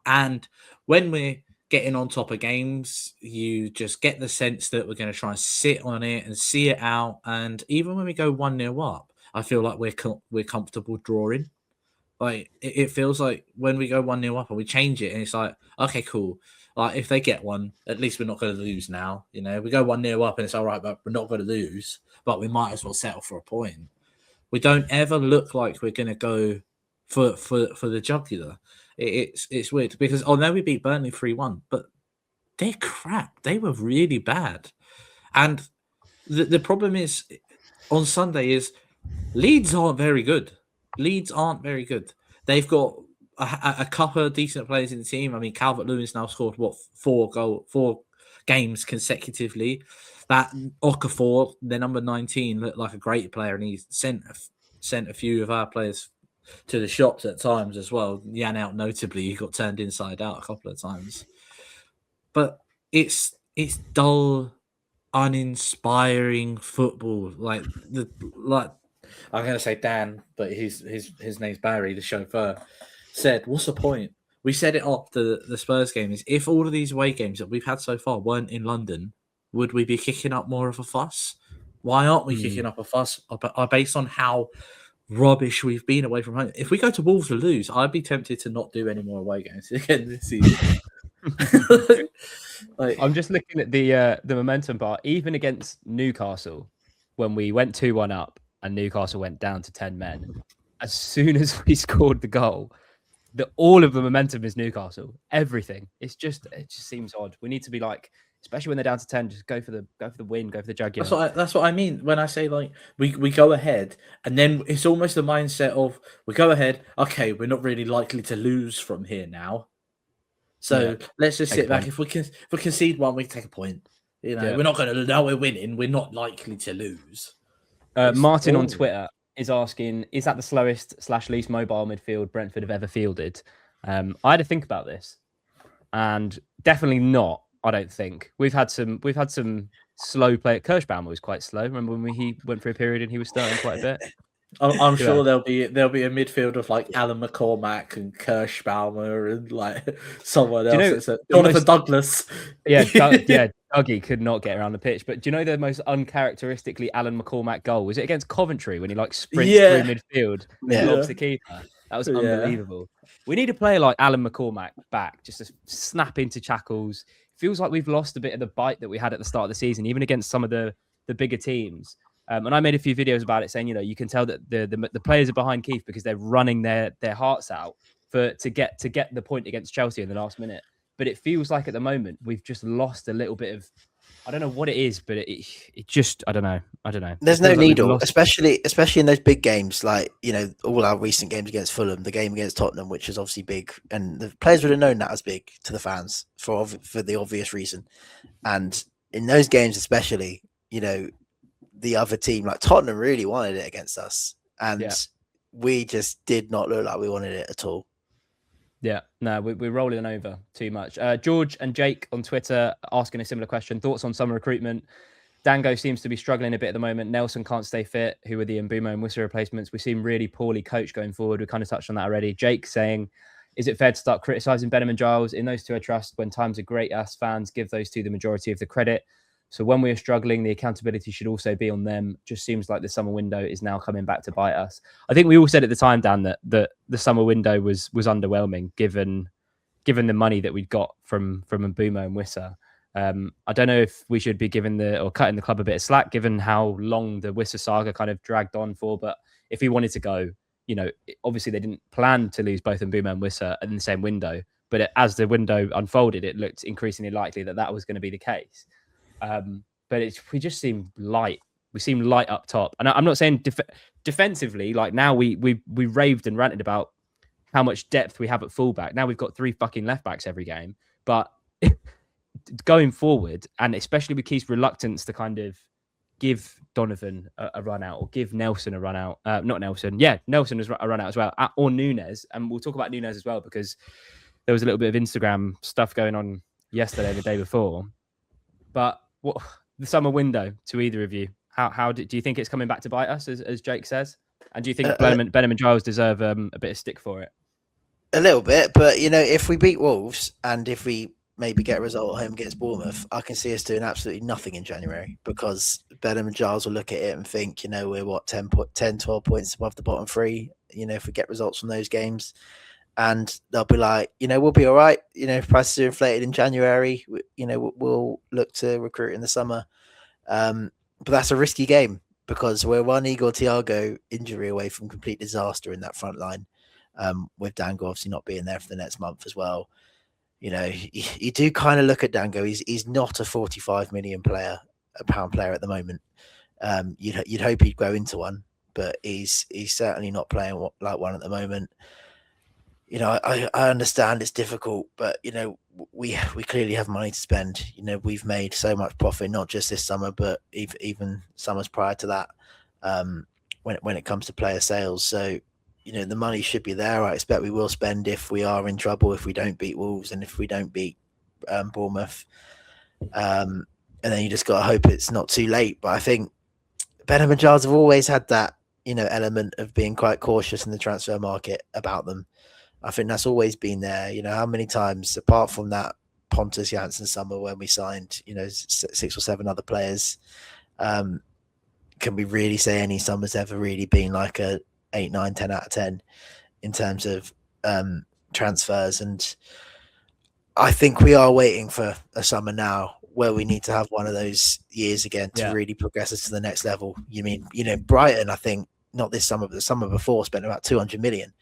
[SPEAKER 3] And when we're getting on top of games, you just get the sense that we're going to try and sit on it and see it out. And even when we go 1-0 up, I feel like we're comfortable drawing. Like it feels like when we go 1-0 up and we change it, and it's like, okay, cool. Like if they get one, at least we're not going to lose now. You know, we go 1-0 up and it's all right, but we're not going to lose. But we might as well settle for a point. We don't ever look like we're going to go for the jugular. It's weird because although we beat Burnley 3-1, but they're crap. They were really bad. And the problem is on Sunday is Leeds aren't very good. Leeds aren't very good. They've got a couple of decent players in the team. I mean, Calvert-Lewin's now scored, 4 games consecutively. That Okafor, their number 19, looked like a great player, and he sent a few of our players to the shops at times as well. Jan out notably, he got turned inside out a couple of times. But it's dull, uninspiring football. Like I'm going to say Dan, but his name's Barry, the chauffeur, said, "What's the point?" We said it after the Spurs game. Is if all of these away games that we've had so far weren't in London, would we be kicking up more of a fuss? Why aren't we kicking up a fuss? Based on how rubbish we've been away from home. If we go to Wolves to lose, I'd be tempted to not do any more away games again this season.
[SPEAKER 1] I'm just looking at the momentum bar. Even against Newcastle, when we went 2-1 up and Newcastle went down to 10 men, as soon as we scored the goal, all of the momentum is Newcastle. Everything. It just seems odd. We need to be like, especially when they're down to 10, just go for the win, go for the jugular.
[SPEAKER 3] That's what I mean when I say like we go ahead, and then it's almost the mindset of we go ahead. Okay, we're not really likely to lose from here now, so let's just sit back. If we concede one, we can take a point. You know, we're not going to. Now we're winning. We're not likely to lose.
[SPEAKER 1] Martin on Twitter is asking, is that the slowest / least mobile midfield Brentford have ever fielded? I had to think about this, and definitely not. I don't think we've had some slow play. Kirschbaumer was quite slow. Remember when he went through a period and he was starting quite a bit.
[SPEAKER 3] I'm sure there'll be a midfield of like Alan McCormack and Kirschbaumer and like someone else. Jonathan Douglas.
[SPEAKER 1] Yeah, Dougie could not get around the pitch. But do you know the most uncharacteristically Alan McCormack goal? Was it against Coventry when he like sprints through midfield and lobs the keeper? That was unbelievable. We need a player like Alan McCormack back, just to snap into tackles. Feels like we've lost a bit of the bite that we had at the start of the season, even against some of the bigger teams. And I made a few videos about it saying, you know, you can tell that the players are behind Keith because they're running their hearts out to get the point against Chelsea in the last minute. But it feels like at the moment we've just lost a little bit of, I don't know what it is, but it just, I don't know.
[SPEAKER 2] There's no needle, especially in those big games, like, you know, all our recent games against Fulham, the game against Tottenham, which is obviously big, and the players would have known that as big to the fans for the obvious reason. And in those games, especially, you know, the other team, like Tottenham, really wanted it against us, and we just did not look like we wanted it at all.
[SPEAKER 1] Yeah, no, we're rolling over too much. George and Jake on Twitter asking a similar question. Thoughts on summer recruitment? Dango seems to be struggling a bit at the moment. Nelson can't stay fit. Who are the Mbumo and Wissa replacements? We seem really poorly coached going forward. We kind of touched on that already. Jake saying, is it fair to start criticising Benham and Giles? In those two I trust. When times are great, us fans give those two the majority of the credit. So when we're struggling, the accountability should also be on them. Just seems like the summer window is now coming back to bite us. I think we all said at the time, Dan, that the summer window was underwhelming given the money that we'd got from Mbeumo and Wissa. I don't know if we should be cutting the club a bit of slack, given how long the Wissa saga kind of dragged on for. But if he wanted to go, obviously they didn't plan to lose both Mbeumo and Wissa in the same window. But as the window unfolded, it looked increasingly likely that was going to be the case. But we just seem light. We seem light up top, and I'm not saying defensively. Like now, we raved and ranted about how much depth we have at fullback. Now we've got 3 fucking left backs every game. But going forward, and especially with Keith's reluctance to kind of give Donovan a run out or give Nelson a run out. Not Nelson. Yeah, Nelson has a run out as well. Or Nunes. And we'll talk about Nunes as well because there was a little bit of Instagram stuff going on yesterday and the day before. But what the summer window to either of you? How do you think it's coming back to bite us, as Jake says? And do you think Benham and Giles deserve a bit of stick for it?
[SPEAKER 2] A little bit, but if we beat Wolves and if we maybe get a result at home against Bournemouth, I can see us doing absolutely nothing in January because Benham and Giles will look at it and think, we're 10, 12 points above the bottom 3, if we get results from those games. And they'll be like, we'll be all right. If prices are inflated in January, we'll look to recruit in the summer. But that's a risky game because we're one Igor Thiago injury away from complete disaster in that front line. With Dango obviously not being there for the next month as well. You do kind of look at Dango. He's not a 45 million pound player at the moment. You'd hope he'd grow into one, but he's certainly not playing like one at the moment. I understand it's difficult, but we clearly have money to spend. We've made so much profit, not just this summer, but even summers prior to that. When it comes to player sales, so the money should be there. I expect we will spend if we are in trouble, if we don't beat Wolves and if we don't beat Bournemouth. And then you just got to hope it's not too late. But I think Benham and Giles have always had that, element of being quite cautious in the transfer market about them. I think that's always been there. How many times, apart from that Pontus Jansson summer when we signed, 6 or 7 other players, can we really say any summer's ever really been like a 8, 9, 10 out of 10 in terms of transfers? And I think we are waiting for a summer now where we need to have one of those years again to really progress us to the next level. Brighton, I think, not this summer, but the summer before, spent about 200 million.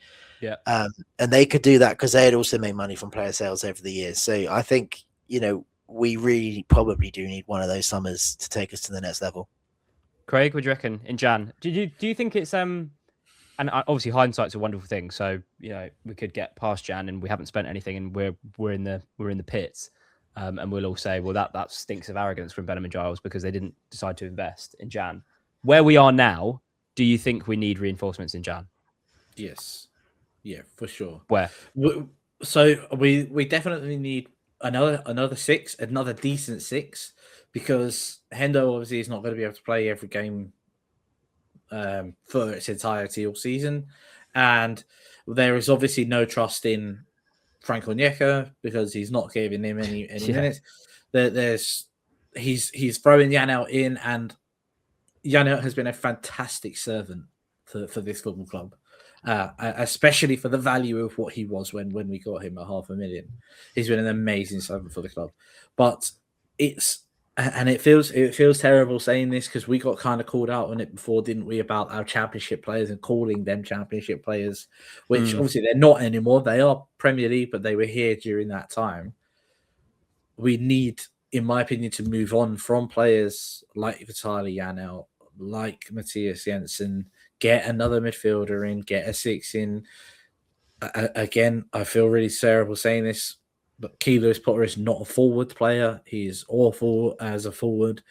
[SPEAKER 1] Yeah.
[SPEAKER 2] And they could do that because they had also made money from player sales over the years. So I think, we really probably do need one of those summers to take us to the next level. Craig,
[SPEAKER 1] what do you reckon in Jan? Do you think it's and obviously hindsight's a wonderful thing. So we could get past Jan and we haven't spent anything, and we're in the pits, and we'll all say, well, that stinks of arrogance from Benham and Giles because they didn't decide to invest in Jan. Where we are now, do you think we need reinforcements in Jan?
[SPEAKER 3] Yes, yeah, for sure.
[SPEAKER 1] Where?
[SPEAKER 3] So we definitely need another 6, another decent 6, because Hendo obviously is not going to be able to play every game for its entirety all season, and there is obviously no trust in Frank Onyeka because he's not giving him any minutes. He's throwing Janelt in, and Janelt has been a fantastic servant for this football club, especially for the value of what he was when we got him at $500,000. He's been an amazing servant for the club, but it feels terrible saying this because we got kind of called out on it before, didn't we, about our championship players and calling them championship players, which obviously they're not anymore. They are Premier League, but they were here during that time. We need, in my opinion, to move on from players like Vitaly Janelt, like Matthias Jensen, get another midfielder in, get a 6 in. Again, I feel really terrible saying this, but Key Lewis Potter is not a forward player. He's awful as a forward,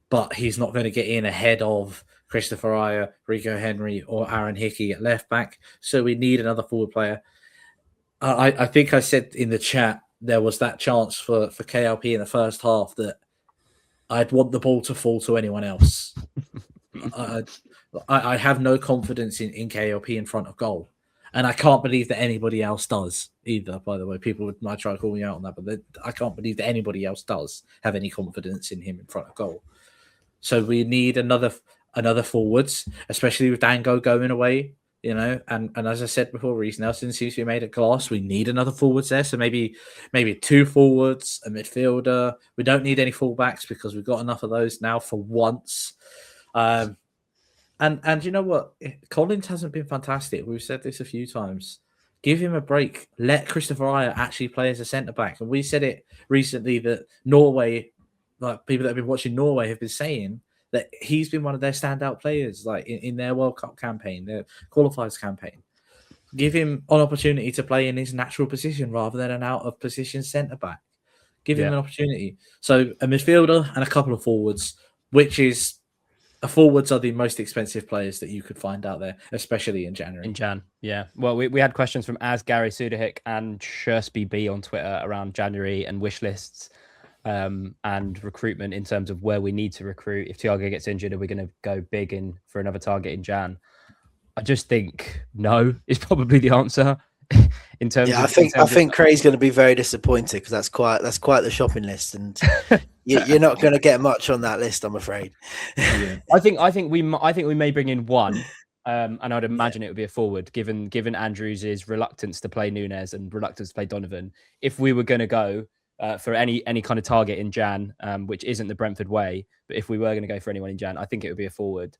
[SPEAKER 3] but he's not going to get in ahead of Christopher Ayer, Rico Henry, or Aaron Hickey at left back. So we need another forward player. I think I said in the chat there was that chance for KLP in the first half that I'd want the ball to fall to anyone else. I have no confidence in KLP in front of goal. And I can't believe that anybody else does either, by the way. People might try to call me out on that, but I can't believe that anybody else does have any confidence in him in front of goal. So we need another forwards, especially with Dango going away, And as I said before, Reece Nelson seems to be made at class. We need another forwards there. So maybe 2 forwards, a midfielder. We don't need any fullbacks because we've got enough of those now for once. And you know what? Collins hasn't been fantastic. We've said this a few times. Give him a break. Let Christopher Ajer actually play as a centre-back. And we said it recently that Norway, like people that have been watching Norway have been saying that he's been one of their standout players, like in their World Cup campaign, their qualifiers campaign. Give him an opportunity to play in his natural position rather than an out-of-position centre-back. Give him an opportunity. So a midfielder and a couple of forwards, which is... Forwards are the most expensive players that you could find out there, especially in January.
[SPEAKER 1] In Jan, yeah. Well, we had questions from Gary Sudahik and Shersby B on Twitter around January and wish lists and recruitment in terms of where we need to recruit. If Thiago gets injured, are we going to go big for another target in Jan? I just think no is probably the answer. In terms
[SPEAKER 2] I think Craig's going to be very disappointed because that's quite the shopping list, and you're not going to get much on that list, I'm afraid.
[SPEAKER 1] I think we may bring in one, and I'd imagine it would be a forward, given Andrews' reluctance to play Nunes and reluctance to play Donovan. If we were going to go for any kind of target in Jan, which isn't the Brentford way, but if we were going to go for anyone in Jan, I think it would be a forward.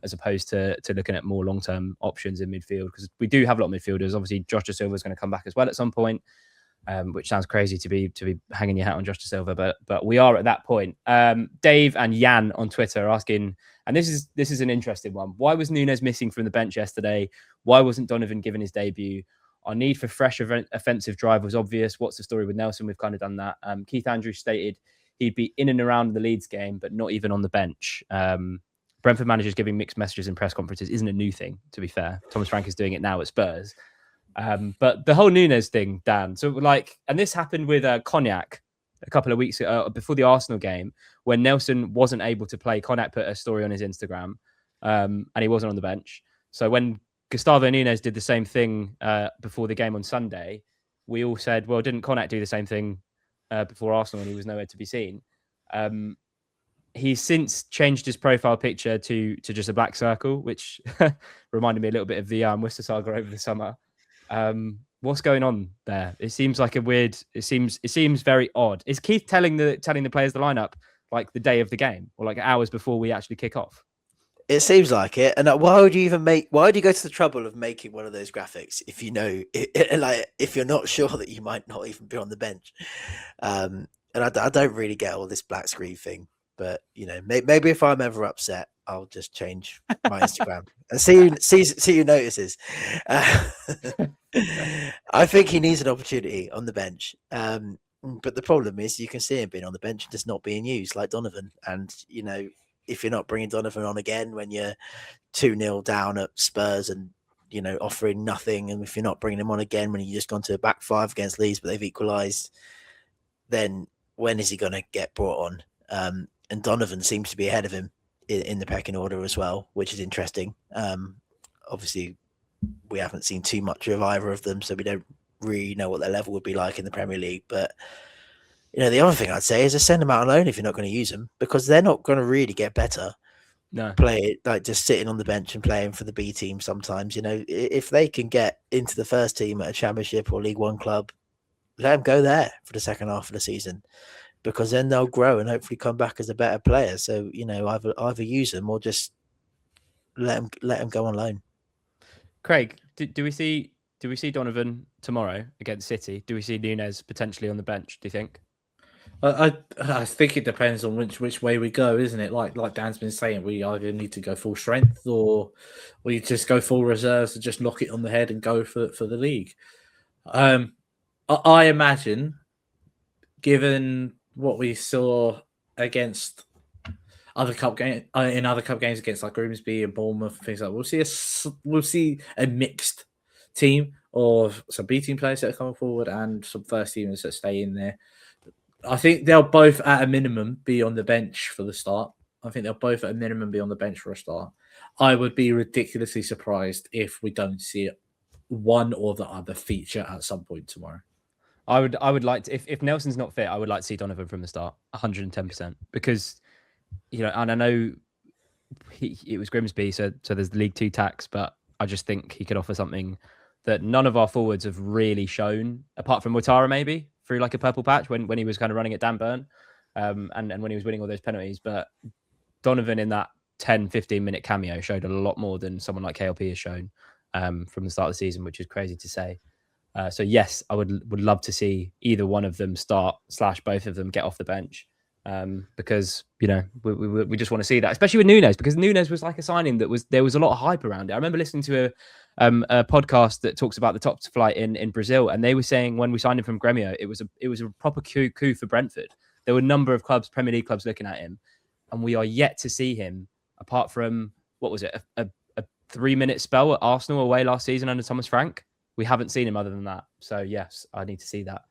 [SPEAKER 1] As opposed to looking at more long-term options in midfield, because we do have a lot of midfielders. Obviously, Josh Da Silva is going to come back as well at some point, which sounds crazy to be hanging your hat on Josh Da Silva, but we are at that point. Dave and Jan on Twitter are asking, and this is an interesting one. Why was Nunes missing from the bench yesterday? Why wasn't Donovan given his debut? Our need for fresh offensive drive was obvious. What's the story with Nelson? We've kind of done that. Keith Andrews stated he'd be in and around the Leeds game, but not even on the bench. Brentford managers giving mixed messages in press conferences isn't a new thing, to be fair. Thomas Frank is doing it now at Spurs. But the whole Nunes thing, Dan, and this happened with Cognac a couple of weeks ago, before the Arsenal game, when Nelson wasn't able to play. Cognac put a story on his Instagram, and he wasn't on the bench. So when Gustavo Nunes did the same thing before the game on Sunday, we all said, well, didn't Cognac do the same thing before Arsenal and he was nowhere to be seen? He's since changed his profile picture to just a black circle, which reminded me a little bit of the Worcester saga over the summer. What's going on there? It seems like it seems very odd. Is Keith telling the players the lineup like the day of the game or like hours before we actually kick off?
[SPEAKER 2] It seems like it. And why would you go to the trouble of making one of those graphics if you know if you're not sure that you might not even be on the bench? And I don't really get all this black screen thing. But maybe if I'm ever upset, I'll just change my Instagram and see who notices. I think he needs an opportunity on the bench. But the problem is, you can see him being on the bench and just not being used, like Donovan. And if you're not bringing Donovan on again when you're 2-0 down at Spurs and offering nothing, and if you're not bringing him on again when you just gone to a back five against Leeds but they've equalised, then when is he going to get brought on? And Donovan seems to be ahead of him in the pecking order as well, which is interesting. Obviously, we haven't seen too much of either of them, so we don't really know what their level would be like in the Premier League. But, the other thing I'd say is just send them out on loan if you're not going to use them, because they're not going to really get better.
[SPEAKER 1] No.
[SPEAKER 2] Play like just sitting on the bench and playing for the B team sometimes. If they can get into the first team at a Championship or League One club, let them go there for the second half of the season. Because then they'll grow and hopefully come back as a better player. So either use them or just let them go on loan.
[SPEAKER 1] Craig, do we see Donovan tomorrow against City? Do we see Nunes potentially on the bench? Do you think?
[SPEAKER 3] I think it depends on which way we go, isn't it? Like Dan's been saying, we either need to go full strength or we just go full reserves and just knock it on the head and go for the league. I imagine, given what we saw against other cup games against like Grimsby and Bournemouth and things like that, we'll see a mixed team of some B team players that are coming forward and some first teamers that stay in there. I think they'll both at a minimum be on the bench for the start. I would be ridiculously surprised if we don't see one or the other feature at some point tomorrow.
[SPEAKER 1] I would like to, if Nelson's not fit, I would like to see Donovan from the start, 110%, because, and I know it was Grimsby, so there's the League Two tax, but I just think he could offer something that none of our forwards have really shown, apart from Ouattara maybe through like a purple patch when he was kind of running at Dan Burn, and when he was winning all those penalties. But Donovan in that 10-15 minute cameo showed a lot more than someone like KLP has shown from the start of the season, which is crazy to say. So yes, I would love to see either one of them start / both of them get off the bench, because we just want to see that, especially with Nunes, because Nunes was like a signing there was a lot of hype around it. I remember listening to a podcast that talks about the top flight in Brazil, and they were saying when we signed him from Grêmio, it was a proper coup for Brentford. There were a number of clubs, Premier League clubs, looking at him, and we are yet to see him apart from what was it, a 3-minute spell at Arsenal away last season under Thomas Frank. We haven't seen him other than that. So yes, I need to see that.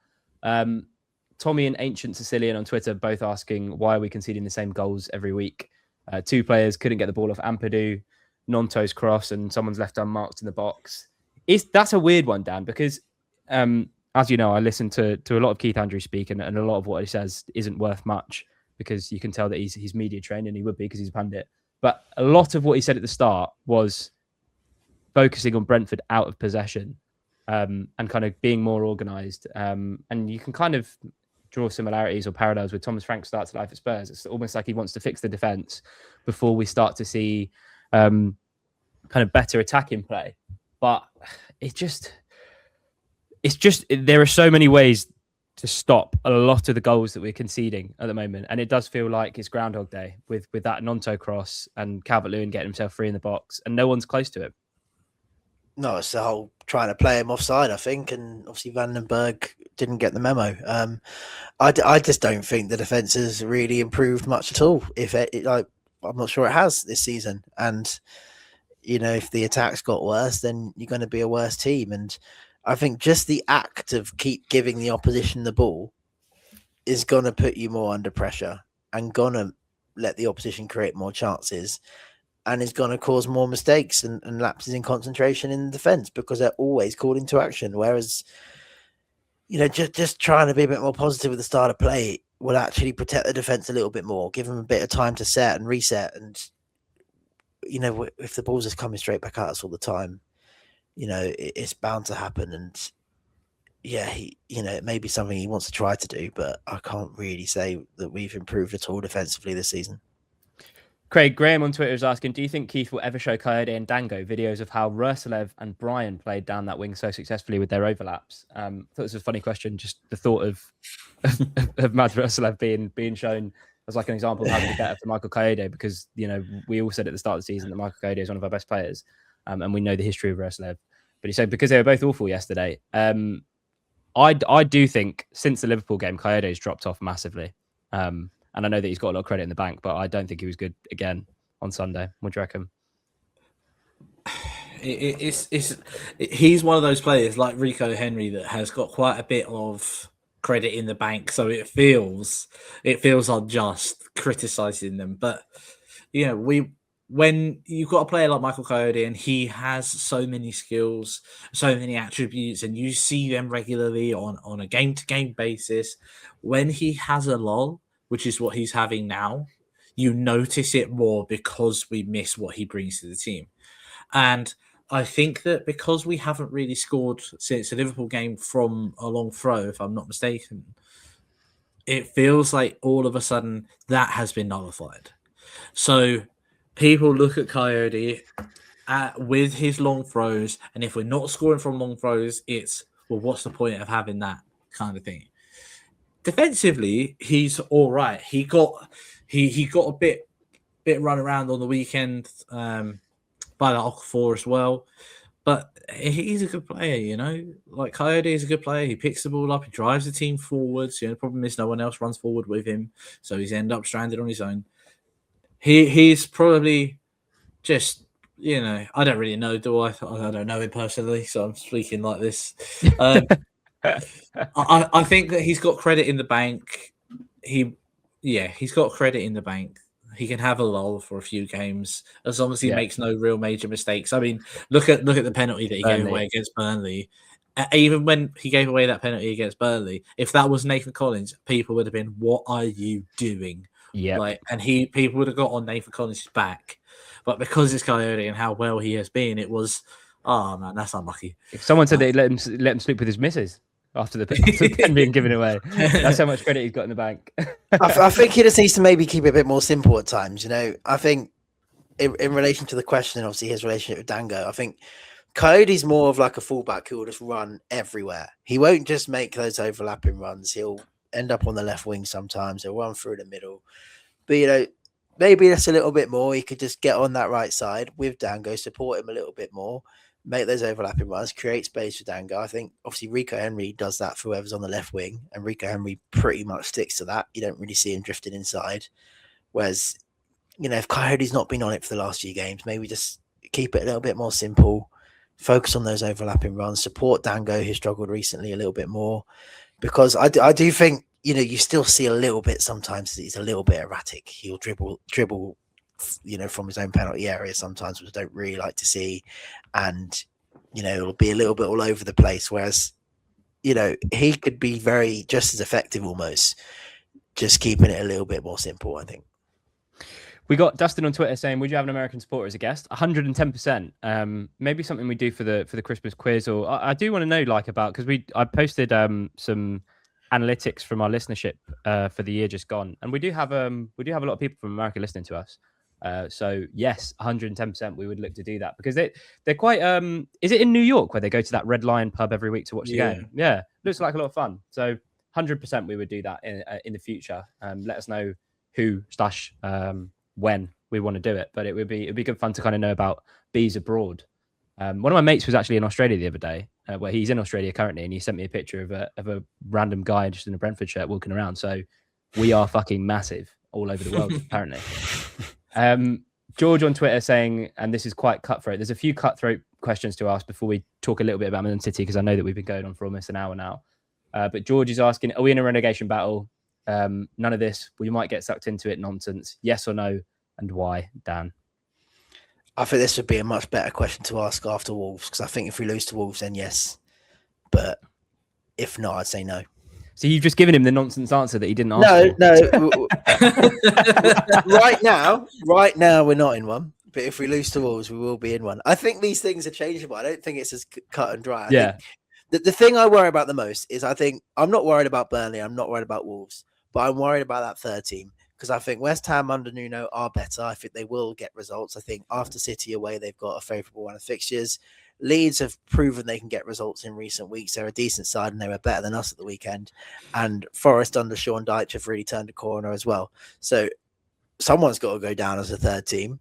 [SPEAKER 1] Tommy and Ancient Sicilian on Twitter both asking, why are we conceding the same goals every week? 2 players couldn't get the ball off Ampadu, Nonto's cross, and someone's left unmarked in the box. That's a weird one, Dan, because as you know, I listen to a lot of Keith Andrews speak, and a lot of what he says isn't worth much, because you can tell that he's media trained, and he would be because he's a pundit. But a lot of what he said at the start was focusing on Brentford out of possession, and kind of being more organised. And you can kind of draw similarities or parallels with Thomas Frank's start to life at Spurs. It's almost like he wants to fix the defence before we start to see kind of better attacking play. But it's just there are so many ways to stop a lot of the goals that we're conceding at the moment, and it does feel like it's Groundhog Day with that Nonto cross and Calvert-Lewin getting himself free in the box, and no one's close to him.
[SPEAKER 2] No, it's the whole trying to play him offside, I think, and obviously Vandenberg didn't get the memo. I just don't think the defence has really improved much at all. I'm not sure it has this season, and if the attacks got worse, then you're going to be a worse team. And I think just the act of keep giving the opposition the ball is going to put you more under pressure and going to let the opposition create more chances, and is going to cause more mistakes and lapses in concentration in the defence, because they're always called into action. Whereas, just trying to be a bit more positive at the start of play will actually protect the defence a little bit more, give them a bit of time to set and reset. And, if the ball's just coming straight back at us all the time, it's bound to happen. And yeah, it may be something he wants to try to do, but I can't really say that we've improved at all defensively this season.
[SPEAKER 1] Craig Graham on Twitter is asking, do you think Keith will ever show Coyote and Dango videos of how Ruslev and Brian played down that wing so successfully with their overlaps? I thought it was a funny question, just the thought of Mad Ruslev being shown as like an example of how to be better for Michael Coyote, because, we all said at the start of the season that Michael Coyote is one of our best players, and we know the history of Ruslev. But he said because they were both awful yesterday, I do think since the Liverpool game, Coyote's dropped off massively. And I know that he's got a lot of credit in the bank, but I don't think he was good again on Sunday. What do you reckon?
[SPEAKER 3] He's one of those players like Rico Henry that has got quite a bit of credit in the bank, so it feels unjust criticizing them. But when you've got a player like Michael Coyote and he has so many skills, so many attributes, and you see them regularly on a game-to-game basis, when he has a lull, which is what he's having now, you notice it more because we miss what he brings to the team. And I think that because we haven't really scored since the Liverpool game from a long throw, if I'm not mistaken, it feels like all of a sudden that has been nullified. So people look at Coyote with his long throws, and if we're not scoring from long throws, it's, well, what's the point of having that kind of thing? Defensively, he's all right. He got a bit run around on the weekend by the Okafor as well, but he's a good player. Like Coyote is a good player. He picks the ball up, he drives the team forwards. The problem is no one else runs forward with him, so he's ended up stranded on his own. He's probably just I don't really know. I don't know him personally, so I'm speaking like this. I think that he's got credit in the bank. He's got credit in the bank. He can have a lull for a few games as long as he
[SPEAKER 1] Yeah.
[SPEAKER 3] makes no real major mistakes. I mean, look at the penalty that he gave away against Burnley. Even when he gave away that penalty against Burnley, if that was Nathan Collins, people would have been, "What are you doing?"
[SPEAKER 1] Yeah.
[SPEAKER 3] And people would have got on Nathan Collins' back. But because it's Coyote and how well he has been, it was, oh man, that's unlucky.
[SPEAKER 1] If someone said they let him sleep with his missus after the pen being given away, that's how much credit he's got in the bank.
[SPEAKER 2] I think he just needs to maybe keep it a bit more simple at times. I think in relation to the question, obviously his relationship with Dango, I think Coyote's more of like a fullback who will just run everywhere. He won't just make those overlapping runs. He'll end up on the left wing sometimes. He'll run through the middle. But, maybe that's a little bit more. He could just get on that right side with Dango, support him a little bit more, make those overlapping runs, create space for Dango. I think obviously Rico Henry does that for whoever's on the left wing, and Rico Henry pretty much sticks to that. You don't really see him drifting inside. Whereas, if Coyote's not been on it for the last few games, maybe just keep it a little bit more simple, focus on those overlapping runs, support Dango, who struggled recently a little bit more. Because I do think, you still see a little bit sometimes that he's a little bit erratic. He'll dribble, from his own penalty area sometimes, which I don't really like to see. And, it'll be a little bit all over the place. Whereas, he could be just as effective almost, just keeping it a little bit more simple, I think.
[SPEAKER 1] We got Dustin on Twitter saying, "Would you have an American supporter as a guest?" 110%. Maybe something we do for the Christmas quiz, or I do want to know about, because I posted some analytics from our listenership for the year just gone, and we do have a lot of people from America listening to us. So yes, 110%, we would look to do that, because they're quite. Is it in New York where they go to that Red Lion pub every week to watch the game? Yeah, looks like a lot of fun. So 100% we would do that in the future. Let us know who / when we want to do it, but it'd be good fun to kind of know about bees abroad. One of my mates was actually in Australia the other day, where he's in Australia currently, and he sent me a picture of a random guy just in a Brentford shirt walking around. So we are fucking massive all over the world, apparently. George on Twitter saying, and this is quite cutthroat, there's a few cutthroat questions to ask before we talk a little bit about Man City, because I know that we've been going on for almost an hour now. But George is asking, are we in a relegation battle? None of this, we might get sucked into it nonsense. Yes or no, and why, Dan?
[SPEAKER 2] I think this would be a much better question to ask after Wolves, because I think if we lose to Wolves, then yes. But if not, I'd say no.
[SPEAKER 1] So you've just given him the nonsense answer that he didn't ask.
[SPEAKER 2] No. Right now, we're not in one. But if we lose to Wolves, we will be in one. I think these things are changeable. I don't think it's as cut and dry. The thing I worry about the most is I'm not worried about Burnley. I'm not worried about Wolves. But I'm worried about that third team, because I think West Ham under Nuno are better. I think they will get results. I think after City away, they've got a favourable run of fixtures. Leeds have proven they can get results in recent weeks. They're a decent side, and they were better than us at the weekend. And Forest under Sean Dyche have really turned a corner as well. So someone's got to go down as a third team.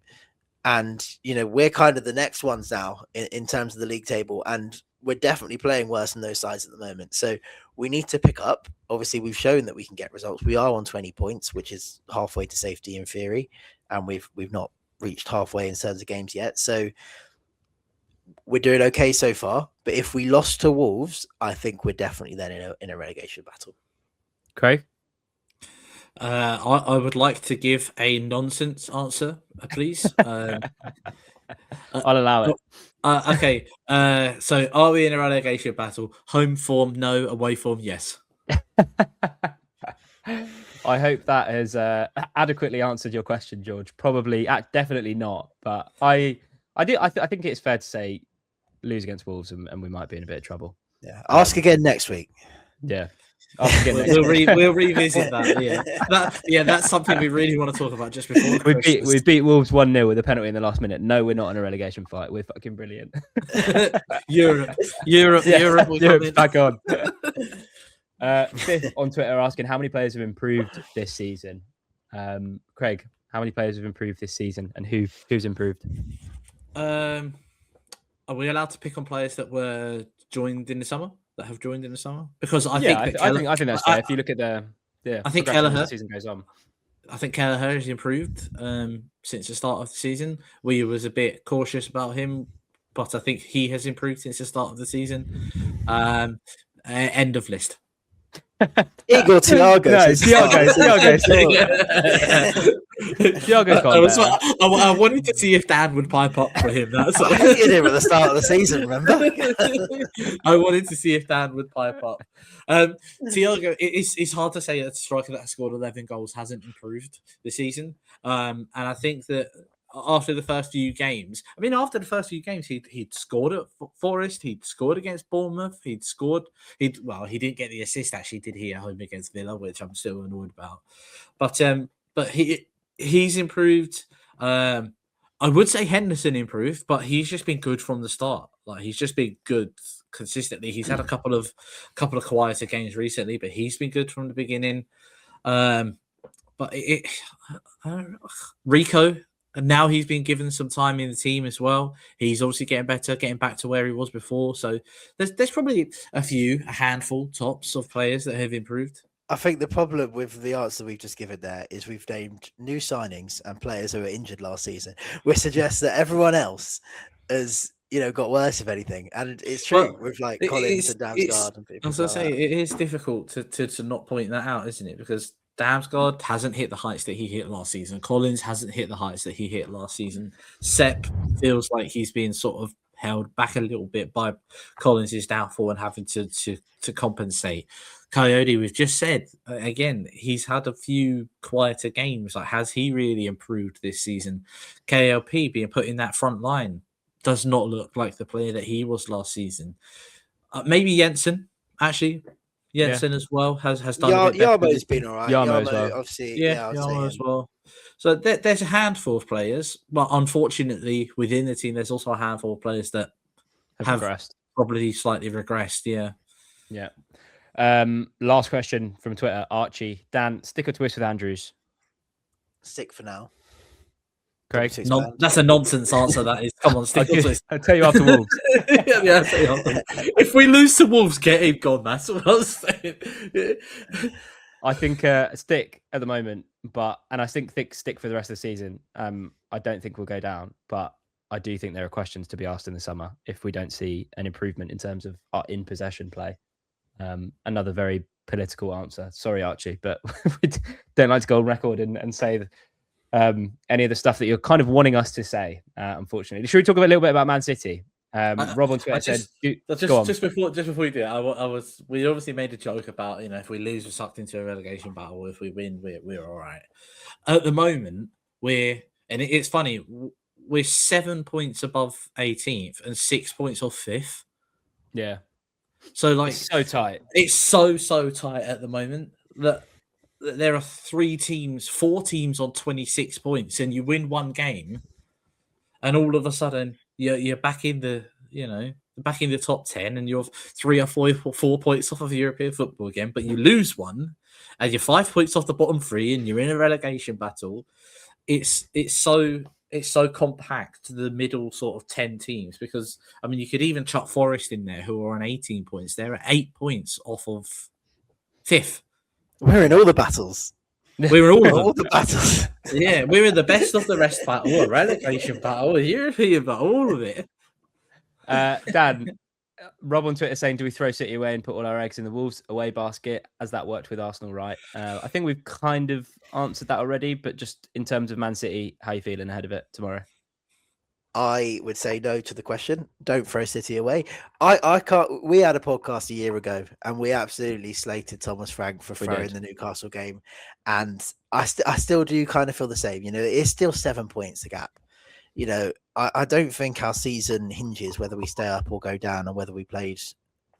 [SPEAKER 2] And, we're kind of the next ones now in terms of the league table. And we're definitely playing worse than those sides at the moment. So we need to pick up. Obviously, we've shown that we can get results. We are on 20 points, which is halfway to safety in theory. And we've not reached halfway in terms of games yet. So we're doing okay so far. But if we lost to Wolves, I think we're definitely then in a relegation battle.
[SPEAKER 1] Craig?
[SPEAKER 3] I would like to give a nonsense answer, please.
[SPEAKER 1] I'll allow it.
[SPEAKER 3] Okay. So are we in a relegation battle? Home form, no. Away form, yes.
[SPEAKER 1] I hope that has adequately answered your question, George. Probably, definitely not. But I think it's fair to say lose against Wolves and we might be in a bit of trouble.
[SPEAKER 2] Yeah. Ask again next week.
[SPEAKER 1] Yeah.
[SPEAKER 3] We'll revisit that. That's something we really want to talk about just before.
[SPEAKER 1] We beat Wolves 1-0 with a penalty in the last minute. No, we're not in a relegation fight. We're fucking brilliant. Europe's back on. Fifth on Twitter asking how many players have improved this season. Craig, how many players have improved this season, and who's improved?
[SPEAKER 3] Are we allowed to pick on players that were joined in the summer? That have joined in the summer? Because I think
[SPEAKER 1] that's fair. If you look at
[SPEAKER 3] I think Kelleher,
[SPEAKER 1] the season goes on.
[SPEAKER 3] I think Kelleher has improved since the start of the season. We was a bit cautious about him, but I think he has improved since the start of the season. End of list.
[SPEAKER 2] Igor Thiago.
[SPEAKER 1] No, Thiago. Thiago's gone better.
[SPEAKER 3] I wanted to see if Dan would pipe up for him. That's
[SPEAKER 2] I hated him at the start of the season, remember?
[SPEAKER 3] I wanted to see if Dan would pipe up. Thiago, it's hard to say that a striker that scored 11 goals hasn't improved this season. And I think that after the first few games, he'd scored at Forest, he'd scored against Bournemouth, he didn't get the assist actually, did he, at home against Villa, which I'm still annoyed about. But he's improved. I would say Henderson improved, but he's just been good from the start. Like, he's just been good consistently. He's had a couple of quieter games recently, but he's been good from the beginning. But Rico, and now he's been given some time in the team as well. He's obviously getting better, getting back to where he was before. So there's probably a handful tops of players that have improved.
[SPEAKER 2] I think the problem with the answer we've just given there is we've named new signings and players who were injured last season, which suggests that everyone else has, got worse, if anything. And it's true with like Collins and Damsgaard and people.
[SPEAKER 3] I was going to say, it is difficult to not point that out, isn't it? Because Damsgaard hasn't hit the heights that he hit last season. Collins hasn't hit the heights that he hit last season. Sepp feels like he's being sort of held back a little bit by Collins' downfall and having to compensate. Coyote, we've just said, again, he's had a few quieter games. Like, has he really improved this season? KLP being put in that front line does not look like the player that he was last season. Maybe Jensen, actually. Jensen as well has done a bit better.
[SPEAKER 2] Yarmo's been all right.
[SPEAKER 1] Yarmo as well.
[SPEAKER 2] Obviously,
[SPEAKER 3] Yarmo as well. So there's a handful of players, but unfortunately within the team, there's also a handful of players that have
[SPEAKER 1] regressed.
[SPEAKER 3] Probably slightly regressed. Yeah.
[SPEAKER 1] Last question from Twitter, Archie. Dan, stick or twist with Andrews?
[SPEAKER 2] Stick for now.
[SPEAKER 1] Craig?
[SPEAKER 3] That's a nonsense answer, that is. Come on, stick or twist.
[SPEAKER 1] I'll tell you after Wolves.
[SPEAKER 3] If we lose to Wolves, get him gone. That's what I was saying.
[SPEAKER 1] I think stick at the moment, and I think stick for the rest of the season. I don't think we'll go down, but I do think there are questions to be asked in the summer if we don't see an improvement in terms of our in possession play. Another very political answer. Sorry, Archie, but we don't like to go on record and say any of the stuff that you're kind of wanting us to say. Unfortunately, should we talk a little bit about Man City? Rob on Twitter said,
[SPEAKER 3] just before you do it, we obviously made a joke about, if we lose, we're sucked into a relegation battle. If we win, we're all right. At the moment, it's funny, we're 7 points above 18th and 6 points off 5th.
[SPEAKER 1] Yeah.
[SPEAKER 3] So
[SPEAKER 1] it's so tight.
[SPEAKER 3] It's so tight at the moment that there are 4 teams on 26 points, and you win one game, and all of a sudden you're back in the top 10, and you're 3 or 4 points off of European football again. But you lose one, and you're 5 points off the bottom 3, and you're in a relegation battle. It's so compact, the middle sort of 10 teams, because you could even chuck Forest in there, who are on 18 points. They're at 8 points off of 5th.
[SPEAKER 2] We're in all the battles.
[SPEAKER 3] We're in all
[SPEAKER 2] the battles.
[SPEAKER 3] Yeah, we're in the best of the rest battle, a relegation battle, a European battle, all of it.
[SPEAKER 1] Dan, Rob on Twitter saying, do we throw City away and put all our eggs in the Wolves away basket? As that worked with Arsenal, right? I think we've kind of answered that already, but just in terms of Man City, how are you feeling ahead of it tomorrow?
[SPEAKER 2] I would say no to the question. Don't throw City away. I can't. We had a podcast a year ago, and we absolutely slated Thomas Frank for throwing the Newcastle game, and I still do kind of feel the same. It's still 7 points the gap. I don't think our season hinges whether we stay up or go down, and whether we played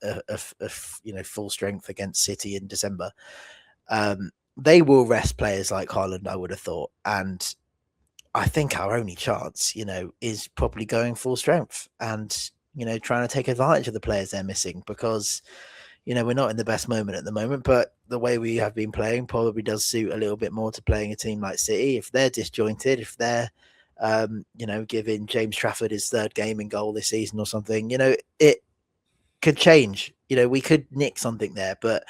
[SPEAKER 2] a full strength against City in December. They will rest players like Haaland, I would have thought, and I think our only chance, is probably going full strength and, trying to take advantage of the players they're missing, because, we're not in the best moment at the moment, but the way we have been playing probably does suit a little bit more to playing a team like City. If they're disjointed, if they're, giving James Trafford his 3rd game in goal this season or something, it could change. We could nick something there, but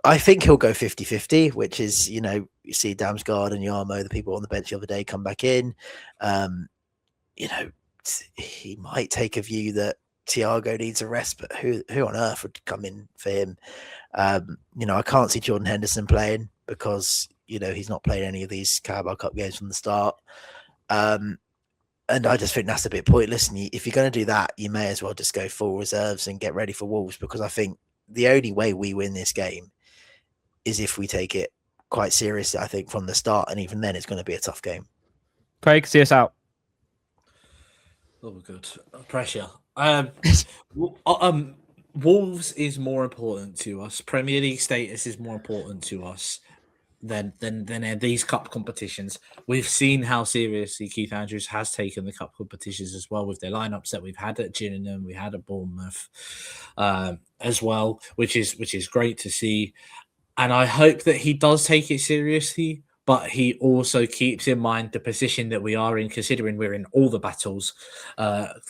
[SPEAKER 2] I think he'll go 50-50, which is, you see Damsgaard and Yarmo, the people on the bench the other day, come back in. He might take a view that Thiago needs a rest, but who on earth would come in for him? I can't see Jordan Henderson playing because, he's not played any of these Carabao Cup games from the start. And I just think that's a bit pointless. And if you're going to do that, you may as well just go full reserves and get ready for Wolves, because I think the only way we win this game is if we take it quite seriously, I think, from the start. And even then, it's going to be a tough game.
[SPEAKER 1] Craig, see us out.
[SPEAKER 3] Oh, good. Pressure. Wolves is more important to us. Premier League status is more important to us than these cup competitions. We've seen how seriously Keith Andrews has taken the cup competitions as well, with their lineups that we've had at Gillingham, we had at Bournemouth as well, which is great to see. And I hope that he does take it seriously, but he also keeps in mind the position that we are in, considering we're in all the battles,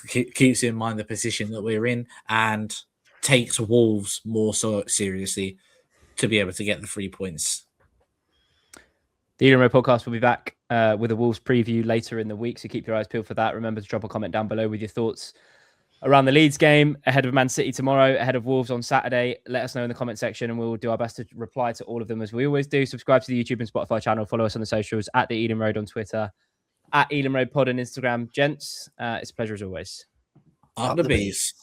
[SPEAKER 3] keeps in mind the position that we're in, and takes Wolves more so seriously to be able to get the 3 points.
[SPEAKER 1] The Ealing Road podcast will be back with a Wolves preview later in the week, so keep your eyes peeled for that. Remember to drop a comment down below with your thoughts around the Leeds game, ahead of Man City tomorrow, ahead of Wolves on Saturday. Let us know in the comment section, and we'll do our best to reply to all of them as we always do. Subscribe to the YouTube and Spotify channel. Follow us on the socials at the Ealing Road on Twitter, at Ealing Road Pod on Instagram. Gents, it's a pleasure as always.
[SPEAKER 3] Up the bees.